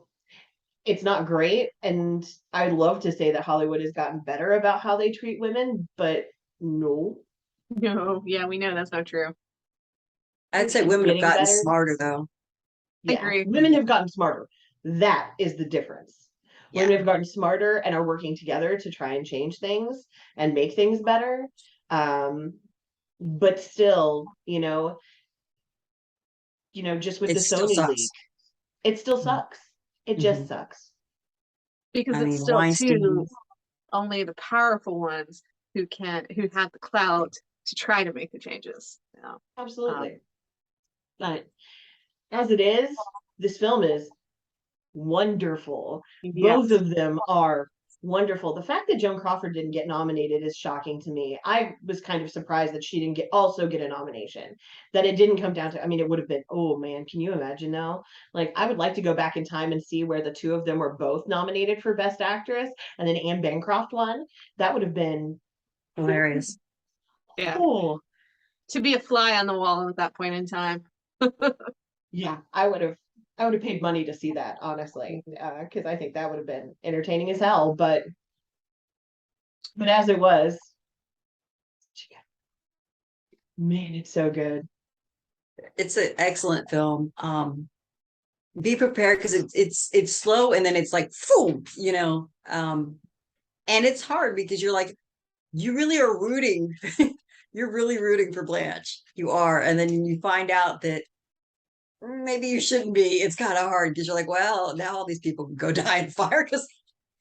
it's not great. And I'd love to say that Hollywood has gotten better about how they treat women, but no. No, yeah, we know that's not true. I'd say It's women have getting gotten better. smarter, though. I Yeah, agree. women have gotten smarter. That is the difference. Yeah. Women have gotten smarter and are working together to try and change things and make things better. But still, just with It the still Sony sucks. leak, it still sucks. It just Mhm. sucks. Because I it's mean, still Weinstein. only the powerful ones who have the clout to try to make the changes. Absolutely. But as it is, this film is wonderful. Both Yes. of them are wonderful. The fact that Joan Crawford didn't get nominated is shocking to me. I was kind of surprised that she didn't get a nomination. That it didn't come down to, I mean, it would have been, oh man, can you imagine now? Like, I would like to go back in time and see where the two of them were both nominated for Best Actress and then Anne Bancroft won. That would have been Hilarious. Yeah. cool. to be a fly on the wall at that point in time. Yeah, I would have paid money to see that, honestly, because I think that would have been entertaining as hell. But as it was, man, it's so good. It's an excellent film. Be prepared because it's slow and then it's like, boom, and it's hard because you're like, you really are rooting. You're really rooting for Blanche. You are. And then you find out that maybe you shouldn't be. It's kind of hard because you're like, well, now all these people can go die in fire because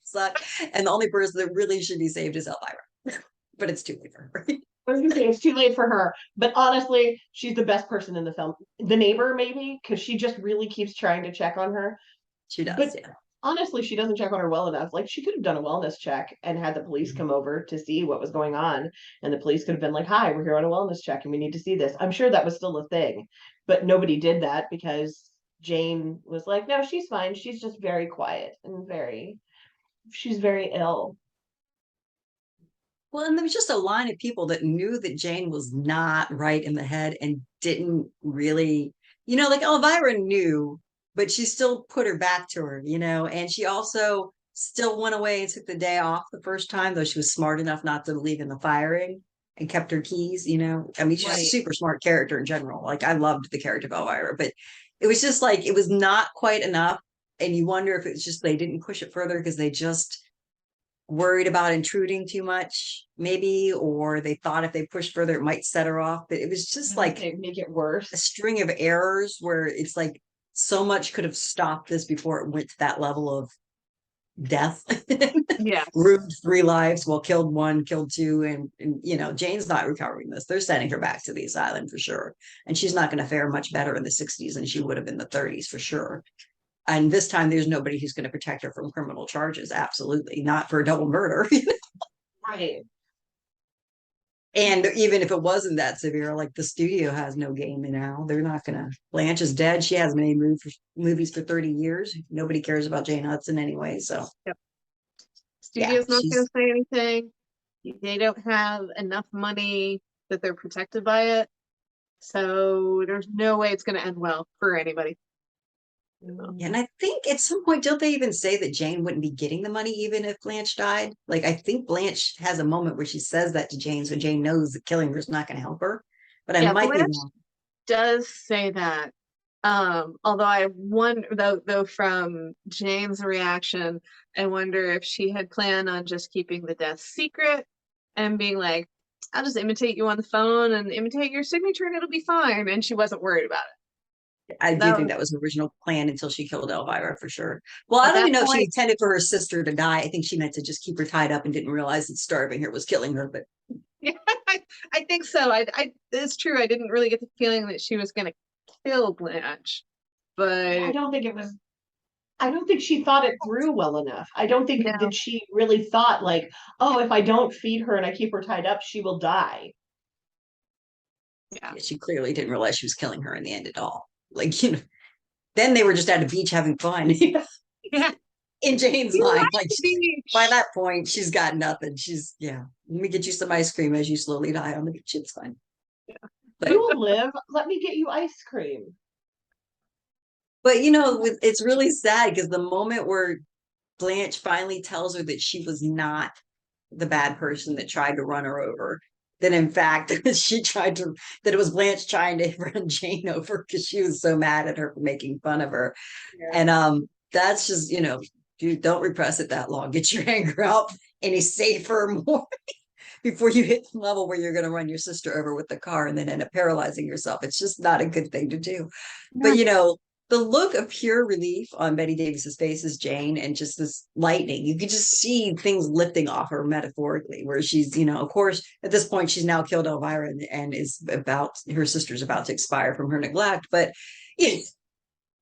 suck. And the only person that really should be saved is Elvira. But it's too late for her. I was gonna say it's too late for her, but honestly, she's the best person in the film. The neighbor, maybe, because she just really keeps trying to check on her. She does, But yeah. honestly, she doesn't check on her well enough. Like, she could have done a wellness check and had the police come over to see what was going on. And the police could have been like, hi, we're here on a wellness check and we need to see this. I'm sure that was still a thing, but nobody did that because Jane was like, no, she's fine. She's just very quiet and she's very ill. Well, and there was just a line of people that knew that Jane was not right in the head and didn't really, like Elvira knew, but she still put her back to her, and she also still went away and took the day off the first time, though she was smart enough not to believe in the firing and kept her keys, I mean, she's a super smart character in general. Like, I loved the character of Elvira, but it was just like, it was not quite enough. And you wonder if it's just they didn't push it further because they just worried about intruding too much, maybe, or they thought if they pushed further, it might set her off. But it was just like make it worse. A string of errors where it's like so much could have stopped this before it went to that level of death. Yeah. Ruined 3 lives, well, killed 1, killed 2. And Jane's not recovering this. They're sending her back to the asylum for sure. And she's not going to fare much better in the 60s than she would have in the 30s for sure. And this time there's nobody who's going to protect her from criminal charges. Absolutely not for a double murder. Right. And even if it wasn't that severe, like the studio has no game now. They're not going to. Blanche is dead. She hasn't made movies for 30 years. Nobody cares about Jane Hudson anyway. So, yep. Studio's not going she's to say anything. They don't have enough money that they're protected by it. So there's no way it's going to end well for anybody. And I think at some point, don't they even say that Jane wouldn't be getting the money even if Blanche died? Like, I think Blanche has a moment where she says that to Jane, so Jane knows that killing her is not going to help her. But I might be Blanche wrong. does say that. Although I wonder, though from Jane's reaction, I wonder if she had planned on just keeping the death secret and being like, I'll just imitate you on the phone and imitate your signature and it'll be fine. And she wasn't worried about it. I do think that was the original plan until she killed Elvira for sure. Well, I don't even know if she intended for her sister to die. I think she meant to just keep her tied up and didn't realize that starving her was killing her. But yeah, I think so. It's true. I didn't really get the feeling that she was going to kill Blanche, but I don't think she thought it through well enough. I don't think that she really thought like, oh, if I don't feed her and I keep her tied up, she will die. Yeah, she clearly didn't realize she was killing her in the end at all. Like, then they were just at a beach having fun. Yeah. In Jane's mind, like by that point, she's got nothing. Let me get you some ice cream as you slowly die on the beach. It's fine. Yeah. But, you will live. Let me get you ice cream. But it's really sad because the moment where Blanche finally tells her that she was not the bad person that tried to run her over, that in fact that it was Blanche trying to run Jane over because she was so mad at her for making fun of her. Yeah. And that's just, dude, don't repress it that long. Get your anger out any safer more before you hit the level where you're going to run your sister over with the car and then end up paralyzing yourself. It's just not a good thing to do. No. But the look of pure relief on Bette Davis's face as Jane and just this lightning, you could just see things lifting off her metaphorically, where she's, of course, at this point, she's now killed Elvira and her sister's about to expire from her neglect. But yeah.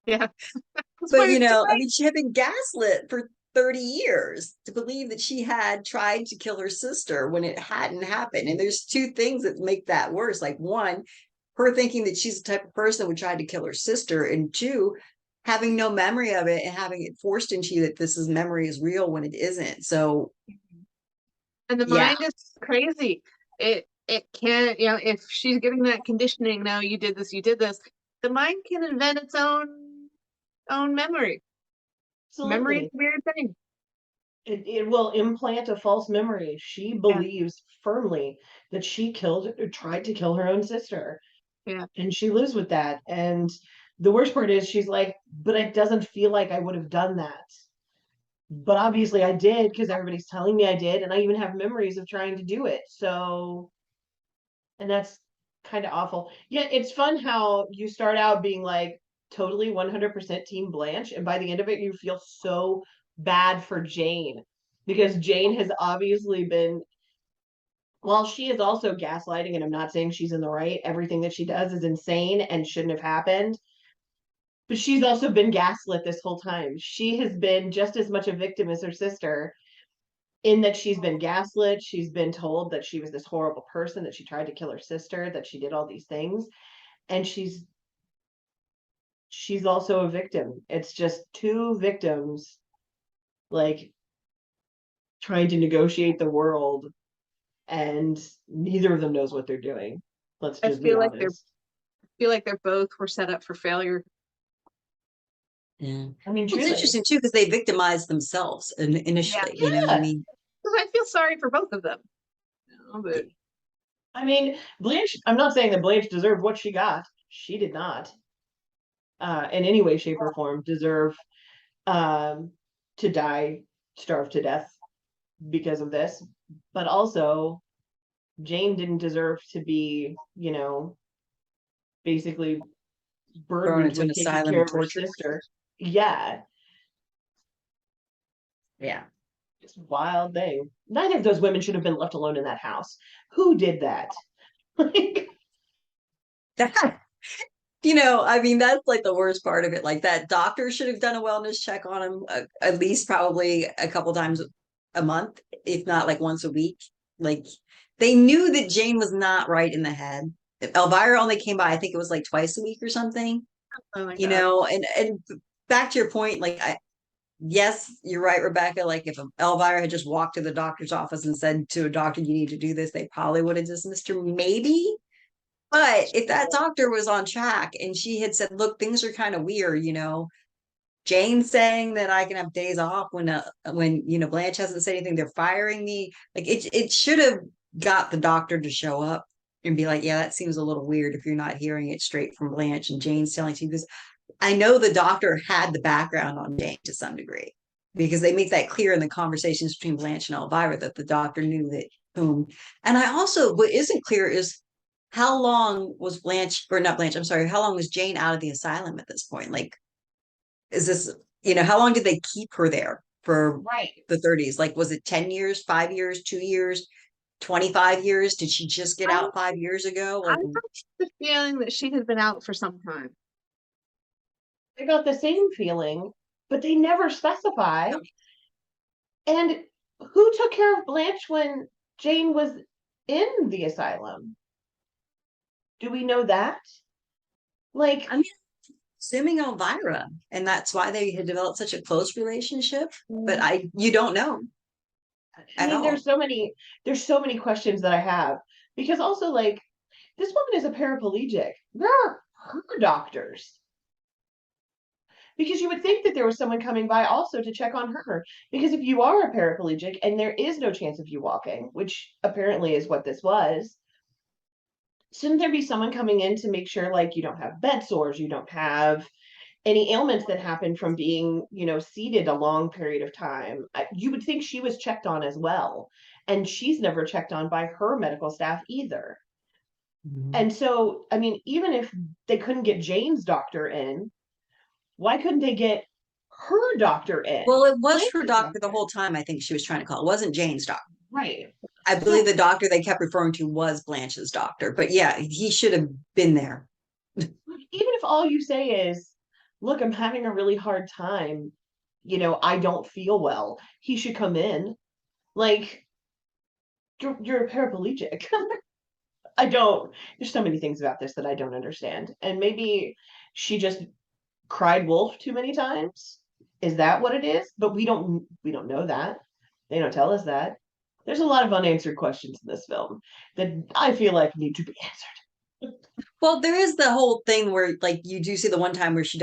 But, I mean, she had been gaslit for 30 years to believe that she had tried to kill her sister when it hadn't happened. And there's 2 things that make that worse. Like, 1, her thinking that she's the type of person who would try to kill her sister, and 2, having no memory of it and having it forced into you that memory is real when it isn't. So, and the mind is crazy. it can't, if she's getting that conditioning, no, you did this, the mind can invent its own memory. Memory is Absolutely. a weird thing. It will implant a false memory. She Yeah, believes firmly that she killed or tried to kill her own sister. yeah. And she lives with that. And the worst part is she's like, but it doesn't feel like I would have done that. But obviously I did because everybody's telling me I did. And I even have memories of trying to do it. So, and that's kind of awful. Yeah, it's fun how you start out being like totally 100% Team Blanche. And by the end of it, you feel so bad for Jane because Jane has obviously been, while she is also gaslighting, and I'm not saying she's in the right, everything that she does is insane and shouldn't have happened. But she's also been gaslit this whole time. She has been just as much a victim as her sister in that she's been gaslit. She's been told that she was this horrible person, that she tried to kill her sister, that she did all these things. And she's also a victim. It's just two victims like trying to negotiate the world and neither of them knows what they're doing. Let's I just be feel like they're honest. feel like they're both were set up for failure. Yeah. I mean, Well, it's truly. interesting too because they victimized themselves Yeah. initially. I Yeah. mean, Because I feel sorry for both of them. But I mean, Blanche, I'm not saying that Blanche deserved what she got. She did not, in any way, shape, or form, deserve um, to die, starve to death because of this. But also, Jane didn't deserve to be, basically thrown burdened into an with taking asylum care and of her tortured. sister. Yeah, Yeah. it's a wild thing. Neither of those women should have been left alone in that house. Who did that? Like, That, I mean, that's like the worst part of it. Like that doctor should have done a wellness check on him at least probably a couple times a month, if not like once a week. Like they knew that Jane was not right in the head. Elvira only came by, I think it was like twice a week or something, oh my god, and back to your point, like yes, you're right, Rebecca. Like if Elvira had just walked to the doctor's office and said to a doctor, you need to do this, they probably would have dismissed her, maybe. But if that doctor was on track and she had said, look, things are kind of weird, Jane saying that I can have days off when Blanche hasn't said anything, they're firing me. Like it should have got the doctor to show up and be like, yeah, that seems a little weird if you're not hearing it straight from Blanche and Jane's telling you, because I know the doctor had the background on Jane to some degree because they make that clear in the conversations between Blanche and Elvira that the doctor knew that whom. And I also, what isn't clear is how long was Blanche, or not Blanche, I'm sorry, how long was Jane out of the asylum at this point? Like, is this, how long did they keep her there for right. the 30s? Like, was it 10 years, 5 years, 2 years, 25 years? Did she just get I out 5 years ago? I Like, have the feeling that she had been out for some time. I got the same feeling, but they never specify. And who took care of Blanche when Jane was in the asylum? Do we know that? Like, I mean, assuming Elvira, and that's why they had developed such a close relationship. But you don't know I at mean, all. there's so many questions that I have because also like this woman is a paraplegic. Where are her doctors? Because you would think that there was someone coming by also to check on her. Because if you are a paraplegic and there is no chance of you walking, which apparently is what this was, shouldn't there be someone coming in to make sure like you don't have bed sores, you don't have any ailments that happen from being, seated a long period of time? You would think she was checked on as well. And she's never checked on by her medical staff either. Mhm. And so, I mean, even if they couldn't get Jane's doctor in, why couldn't they get her doctor in? Well, it was her Blanche's doctor the doctor. whole time, I think she was trying to call. It wasn't Jane's doctor. Right. I believe So the doctor they kept referring to was Blanche's doctor. But yeah, he should have been there. even if all you say is, look, I'm having a really hard time, I don't feel well, he should come in. Like, you're a paraplegic. I don't, there's so many things about this that I don't understand. And maybe she just cried wolf too many times. Is that what it is? But we don't know that. They don't tell us that. There's a lot of unanswered questions in this film that I feel like need to be answered. Well, there is the whole thing where, like, you do see the one time where she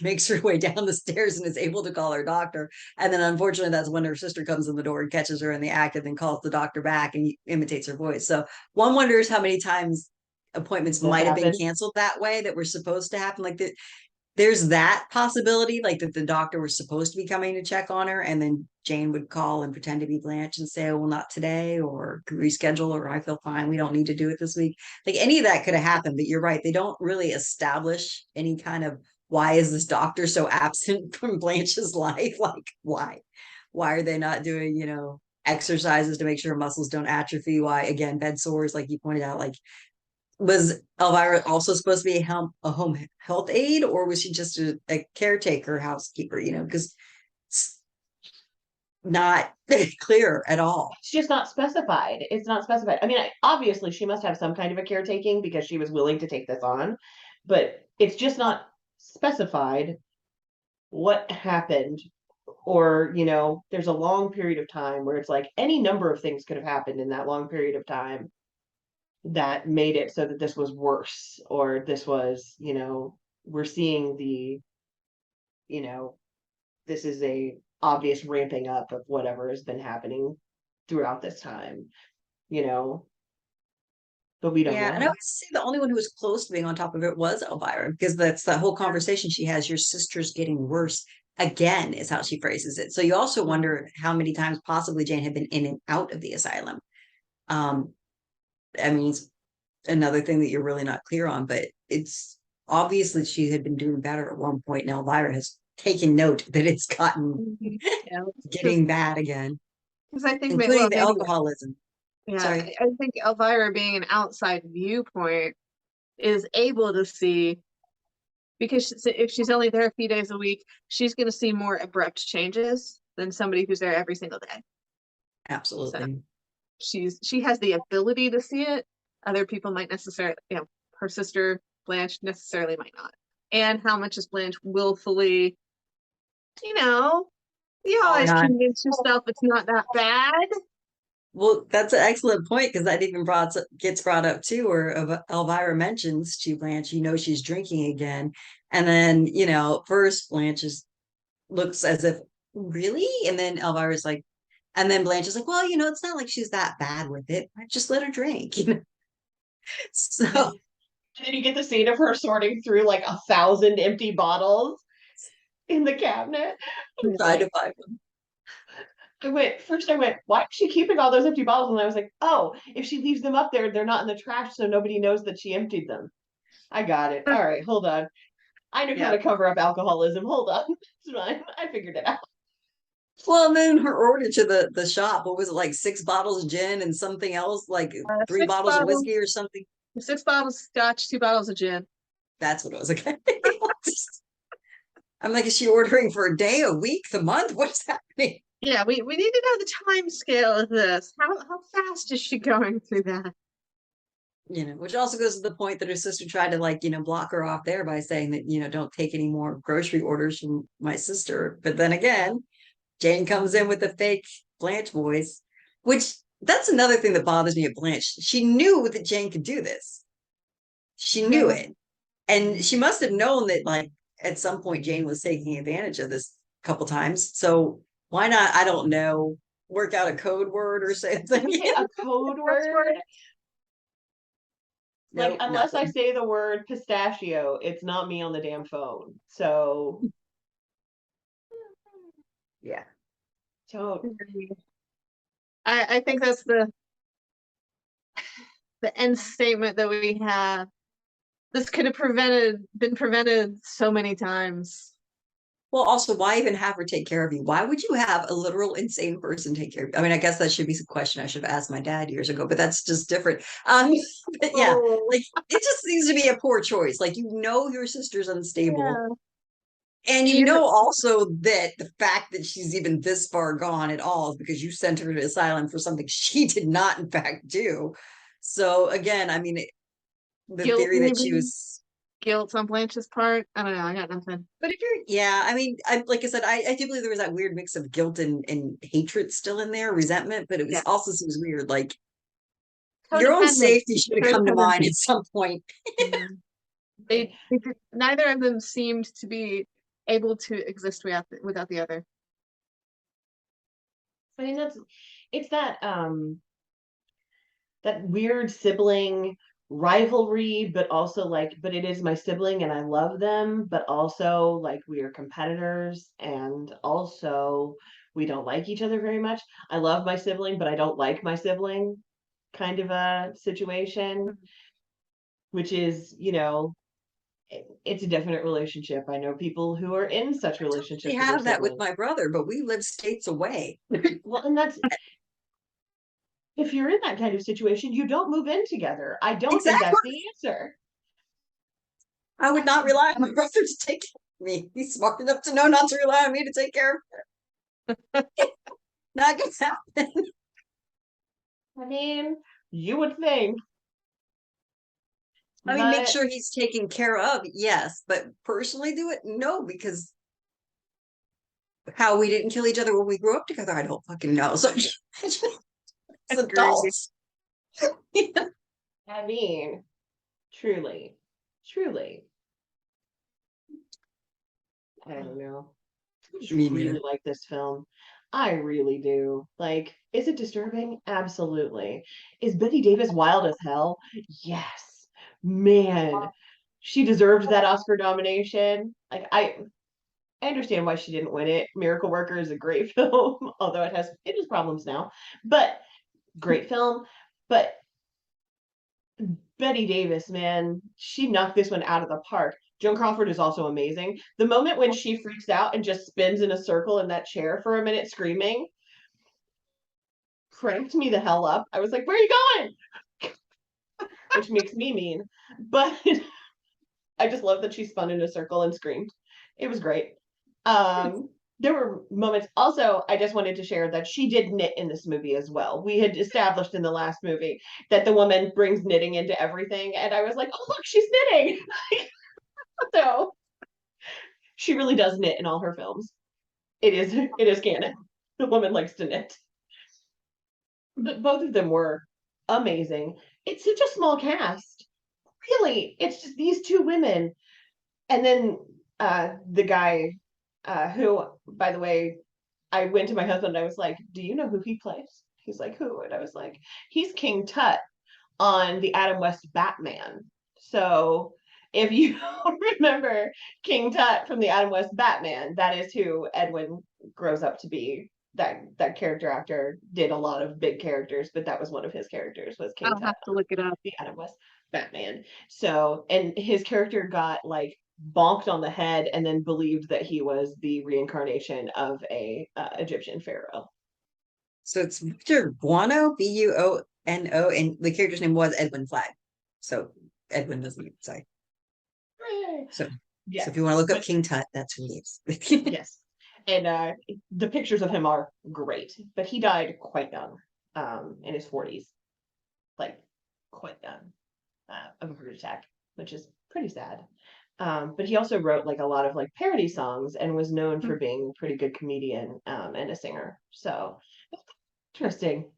makes her way down the stairs and is able to call her doctor. And then unfortunately, that's when her sister comes in the door and catches her in the act and then calls the doctor back and imitates her voice. So one wonders how many times appointments This might have been happened. canceled that way that were supposed to happen. Like there's that possibility, like that the doctor was supposed to be coming to check on her, and then Jane would call and pretend to be Blanche and say, "Oh, well, not today," or reschedule, or "I feel fine. We don't need to do it this week." Like any of that could have happened, but you're right. They don't really establish any kind of why is this doctor so absent from Blanche's life? Like why? Why are they not doing, exercises to make sure her muscles don't atrophy? Why, again, bed sores, like you pointed out, like was Elvira also supposed to be a home health aide, or was she just a caretaker housekeeper? Because it's not clear at all. It's just not specified. It's not specified. I mean, obviously, she must have some kind of a caretaking because she was willing to take this on, but it's just not specified what happened. Or, there's a long period of time where it's like any number of things could have happened in that long period of time that made it so that this was worse, or this was, we're seeing you know, this is a obvious ramping up of whatever has been happening throughout this time, you know, but we don't Yeah, and I know. would say the only one who was close to being on top of it was Elvira, because that's the whole conversation she has. Your sister's getting worse again, is how she phrases it. So you also Mhm. wonder how many times possibly Jane had been in and out of the asylum. Um, I mean, it's another thing that you're really not clear on, but it's obviously she had been doing better at one point. Now Elvira has taken note that it's gotten Mhm. Yeah, getting bad again, because I think, including well, the maybe, alcoholism. yeah, Sorry. I think Elvira being an outside viewpoint is able to see, because if she's only there a few days a week, she's going to see more abrupt changes than somebody who's there every single day. So Absolutely. she has the ability to see it. Other people might necessarily, her sister Blanche necessarily might not. And how much is Blanche willfully, you know, you always Not convince yourself it's not that bad. well, that's an excellent point, because that even gets brought up too, where Elvira mentions to Blanche, she's drinking again. And then, first Blanche looks as if, really? And then Elvira's like, and then Blanche is like, well, it's not like she's that bad with it. I just let her drink. So And then you get the scene of her sorting through like 1,000 empty bottles in the cabinet. I was try to like, find them. I went, why is she keeping all those empty bottles? And I was like, oh, if she leaves them up there, they're not in the trash, so nobody knows that she emptied them. I got it. All right, hold on. I know how Yeah. to cover up alcoholism. Hold on. It's fine. I figured it out. Well, and then her order to the shop, what was it, like 6 bottles of gin and something else, like three Six bottles of bottles, whiskey or something? 6 bottles of scotch, 2 bottles of gin. That's what it was. Okay. I'm like, is she ordering for a day, a week, the month? What's happening? Yeah, we need to know the time scale of this. How fast is she going through that? Which also goes to the point that her sister tried to, like, block her off there by saying that, don't take any more grocery orders from my sister. But then again, Jane comes in with a fake Blanche voice, which that's another thing that bothers me at Blanche. She knew that Jane could do this. She knew Yeah. it. And she must have known that, like, at some point Jane was taking advantage of this a couple times. So why not, I don't know, work out a code word or something? Okay, a code Password. word. Like, No, unless I nothing. say the word pistachio, it's not me on the damn phone. So Yeah. don't. I think that's the end statement that we have. This could have been prevented so many times. Well, also, why even have her take care of you? Why would you have a literal insane person take care of you? I mean, I guess that should be a question I should have asked my dad years ago, but that's just different. But yeah, Oh, like it just seems to be a poor choice. Like, your sister's unstable. yeah. And Even also that the fact that she's even this far gone at all is because you sent her to asylum for something she did not, in fact, do. So again, I mean, the guilt, theory that she maybe. was guilt on Blanche's part. I don't know. I got nothing. But if you're, yeah, I mean, like I said, I do believe there was that weird mix of guilt and hatred still in there, resentment, but it was Yeah. also seems weird. Like your own Codependent. safety should have come to mind at some point. Neither of them seemed to be able to exist without the other. I mean, it's that weird sibling rivalry, but also like, but it is my sibling and I love them, but also like we are competitors and also we don't like each other very much. I love my sibling, but I don't like my sibling kind of a situation, which is, it's a definite relationship. I know people who are in such I relationships with their have that with siblings. my brother, but we live states away. Well, and that's if you're in that kind of situation, you don't move in together. I don't think that's Exactly. the answer. I would not rely on my brother to take care of me. He's smart enough to know not to rely on me to take care of him. Not gonna happen. I mean, you would think. I mean, make But sure he's taken care of, yes, but personally do it? No, because how we didn't kill each other when we grew up together, I don't fucking know. So it's adults. I mean, truly, truly. I don't know. I just Me really neither. like this film. I really do. Like, is it disturbing? Absolutely. Is Betty Davis wild as hell? Yes. Man, she deserved that Oscar nomination. Like, I understand why she didn't win it. Miracle Worker is a great film, although it has problems now. But great film. But Betty Davis, man, she knocked this one out of the park. Joan Crawford is also amazing. The moment when she freaks out and just spins in a circle in that chair for a minute screaming cranked me the hell up. I was like, where are you going? Which makes me mean. But I just love that she spun in a circle and screamed. It was great. There were moments also I just wanted to share that she did knit in this movie as well. We had established in the last movie that the woman brings knitting into everything, and I was like, oh look, she's knitting. So she really does knit in all her films. It is canon. The woman likes to knit. But both of them were amazing. It's such a small cast. Really, it's just these two women. And then the guy who, by the way, I went to my husband and I was like, do you know who he plays? He's like, who? And I was like, he's King Tut on the Adam West Batman. So if you remember King Tut from the Adam West Batman, that is who Edwin grows up to be. That character actor did a lot of big characters, but that was one of his characters was King I'll Tut, have to look it up. the Adam West Batman. So, and his character got like bonked on the head and then believed that he was the reincarnation of a Egyptian pharaoh. So it's Victor Buono, Buono, and the character's name was Edwin Flagg. So Edwin doesn't say. So, yes. So if you want to look up King Tut, that's who he is. Yes. And the pictures of him are great, but he died quite young, in his 40s, like quite young, of a heart attack, which is pretty sad. But he also wrote like a lot of like parody songs and was known for being a pretty good comedian and a singer. So interesting.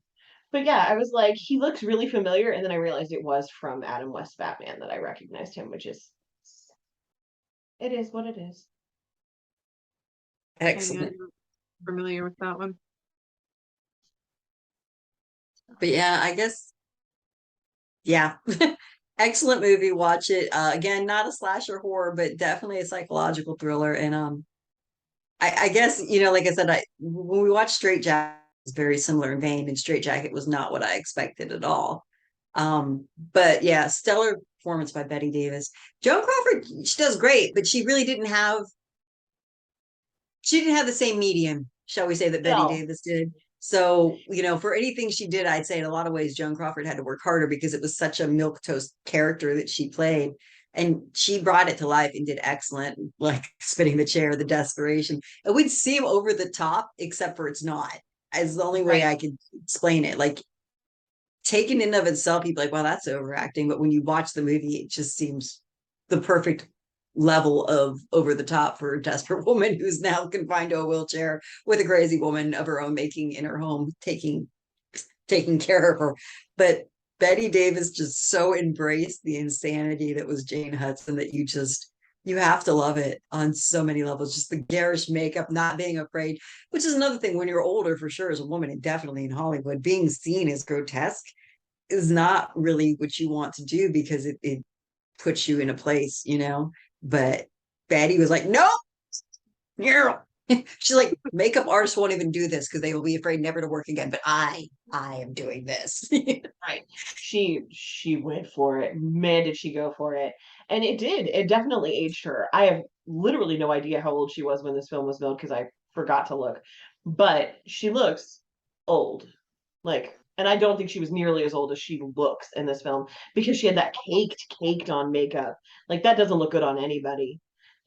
But yeah, I was like, he looks really familiar, and then I realized it was from Adam West Batman that I recognized him, which is it is what it is. Excellent. I'm familiar with that one. But yeah, I guess, yeah. Excellent movie. Watch it. Again, not a slasher horror, but definitely a psychological thriller. And I guess, like I said, when we watched Straight Jacket, it's very similar in vein, and Straight Jacket was not what I expected at all. But yeah, stellar performance by Bette Davis. Joan Crawford, she does great, but she didn't have the same medium, shall we say, that Bette Davis did. So, for anything she did, I'd say in a lot of ways, Joan Crawford had to work harder because it was such a milquetoast character that she played. And she brought it to life and did excellent, like spinning the chair, the desperation. It would seem over the top, except for it's not. As the only way I could explain it. Like, taken in of itself, you'd be like, wow, that's overacting. But when you watch the movie, it just seems the perfect level of over the top for a desperate woman who's now confined to a wheelchair with a crazy woman of her own making in her home, taking care of her. But Betty Davis just so embraced the insanity that was Jane Hudson that you have to love it on so many levels. Just the garish makeup, not being afraid, which is another thing when you're older, for sure, as a woman, and definitely in Hollywood, being seen as grotesque is not really what you want to do because it puts you in a place, But Betty was like, nope, yeah. She's like, makeup artists won't even do this because they will be afraid never to work again. But I am doing this. Right. She went for it. Man, did she go for it. And it did. It definitely aged her. I have literally no idea how old she was when this film was made because I forgot to look. But she looks old. Like, and I don't think she was nearly as old as she looks in this film because she had that caked on makeup. Like that doesn't look good on anybody.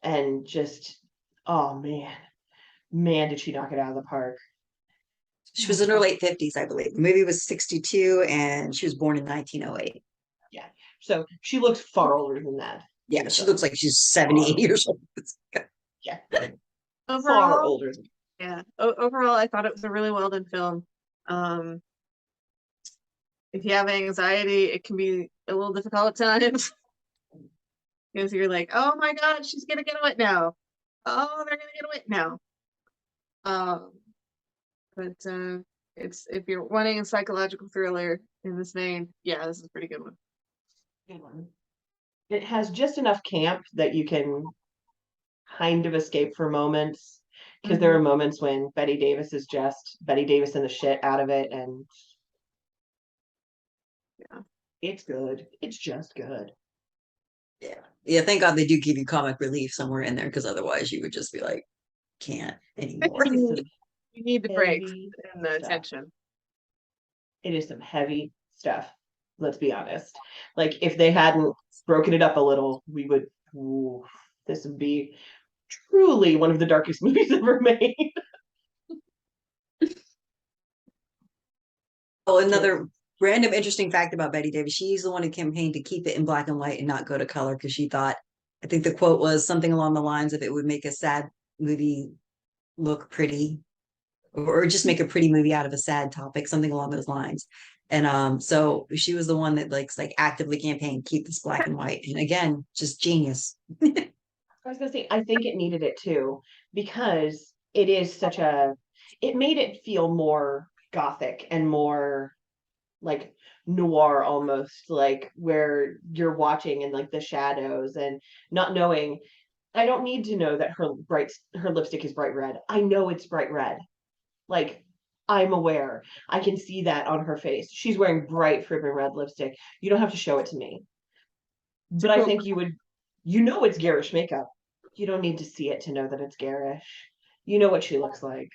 And just, oh man, did she knock it out of the park. She was in her late 50s, I believe. The movie was 62 and she was born in 1908. Yeah. So she looks far older than that. Yeah, she looks like she's 78 years old. Yeah. Far Overall, older. yeah. Overall, I thought it was a really well done film. If you have anxiety, it can be a little difficult at times because you're like, oh my God, she's gonna get wet now. Oh, they're gonna get wet now. But it's if you're wanting a psychological thriller in this vein, yeah, this is a pretty good one. Good one. It has just enough camp that you can kind of escape for moments because there are moments when Betty Davis is just Betty Davis and the shit out of it, and Yeah, it's good. It's just good. Yeah, thank God they do give you comic relief somewhere in there because otherwise you would just be like, can't anymore. you need the breaks Heavy and the stuff. tension. It is some heavy stuff. Let's be honest. Like if they hadn't broken it up a little, we would. Ooh, this would be truly one of the darkest movies ever made. Oh, another random interesting fact about Betty Davis. She's the one who campaigned to keep it in black and white and not go to color because she thought, I think the quote was something along the lines of it would make a sad movie look pretty or just make a pretty movie out of a sad topic, something along those lines. And so she was the one that like actively campaigned, keep this black and white. And again, just genius. I was gonna say, I think it needed it too, because it is it made it feel more gothic and more like noir almost, like where you're watching in like the shadows and not knowing. I don't need to know that her lipstick is bright red. I know it's bright red. Like I'm aware. I can see that on her face. She's wearing bright fribbin' red lipstick. You don't have to show it to me. But I think it's garish makeup. You don't need to see it to know that it's garish. You know what she looks like.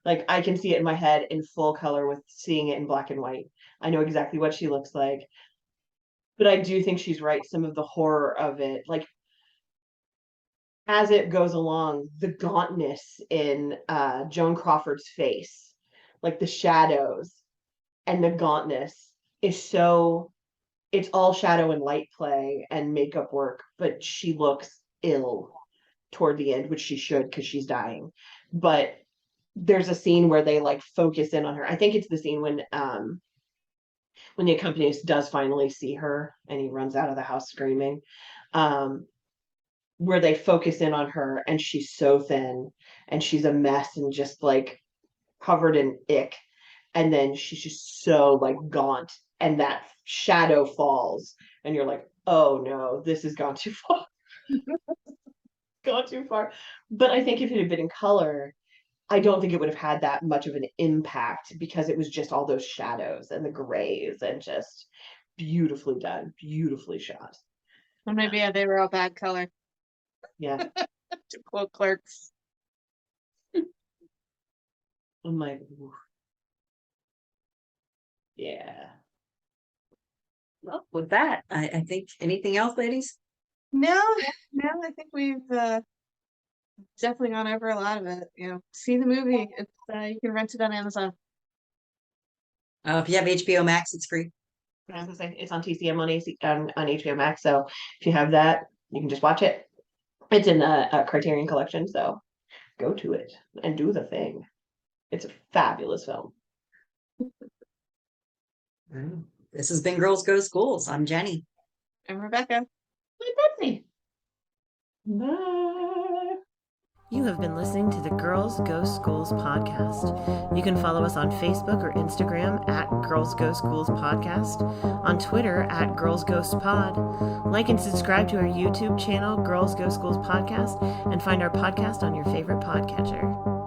Like I can see it in my head in full color with seeing it in black and white. I know exactly what she looks like. But I do think she's right. Some of the horror of it, like as it goes along, the gauntness in Joan Crawford's face, like the shadows and the gauntness is so, it's all shadow and light play and makeup work, but she looks ill toward the end, which she should because she's dying. But there's a scene where they like focus in on her. I think it's the scene when the accompanist does finally see her and he runs out of the house screaming. Where they focus in on her and she's so thin and she's a mess and just like covered in ick. And then she's just so like gaunt and that shadow falls and you're like, oh no, this has gone too far. Gone too far. But I think if it had been in color, I don't think it would have had that much of an impact because it was just all those shadows and the grays and just beautifully done, beautifully shot. Or maybe they were all bad color. Yeah. To quote Clerks. I'm like, ooh. Yeah. Well, with that, I think anything else, ladies? No, I think we've definitely gone over a lot of it. See the movie. It's you can rent it on Amazon. If you have HBO Max, it's free. I was gonna say it's on TCM on HBO Max. So if you have that, You can just watch it. It's in a Criterion collection, so go to it and do the thing. It's a fabulous film. This has been Girls Go to Schools. I'm Jenny. And Rebecca. And Betsy. Bye. You have been listening to the Girls Go Schools podcast. You can follow us on Facebook or Instagram at Girls Go Schools Podcast, on Twitter at Girls Ghost Pod. Like and subscribe to our YouTube channel, Girls Go Schools Podcast, and find our podcast on your favorite podcatcher.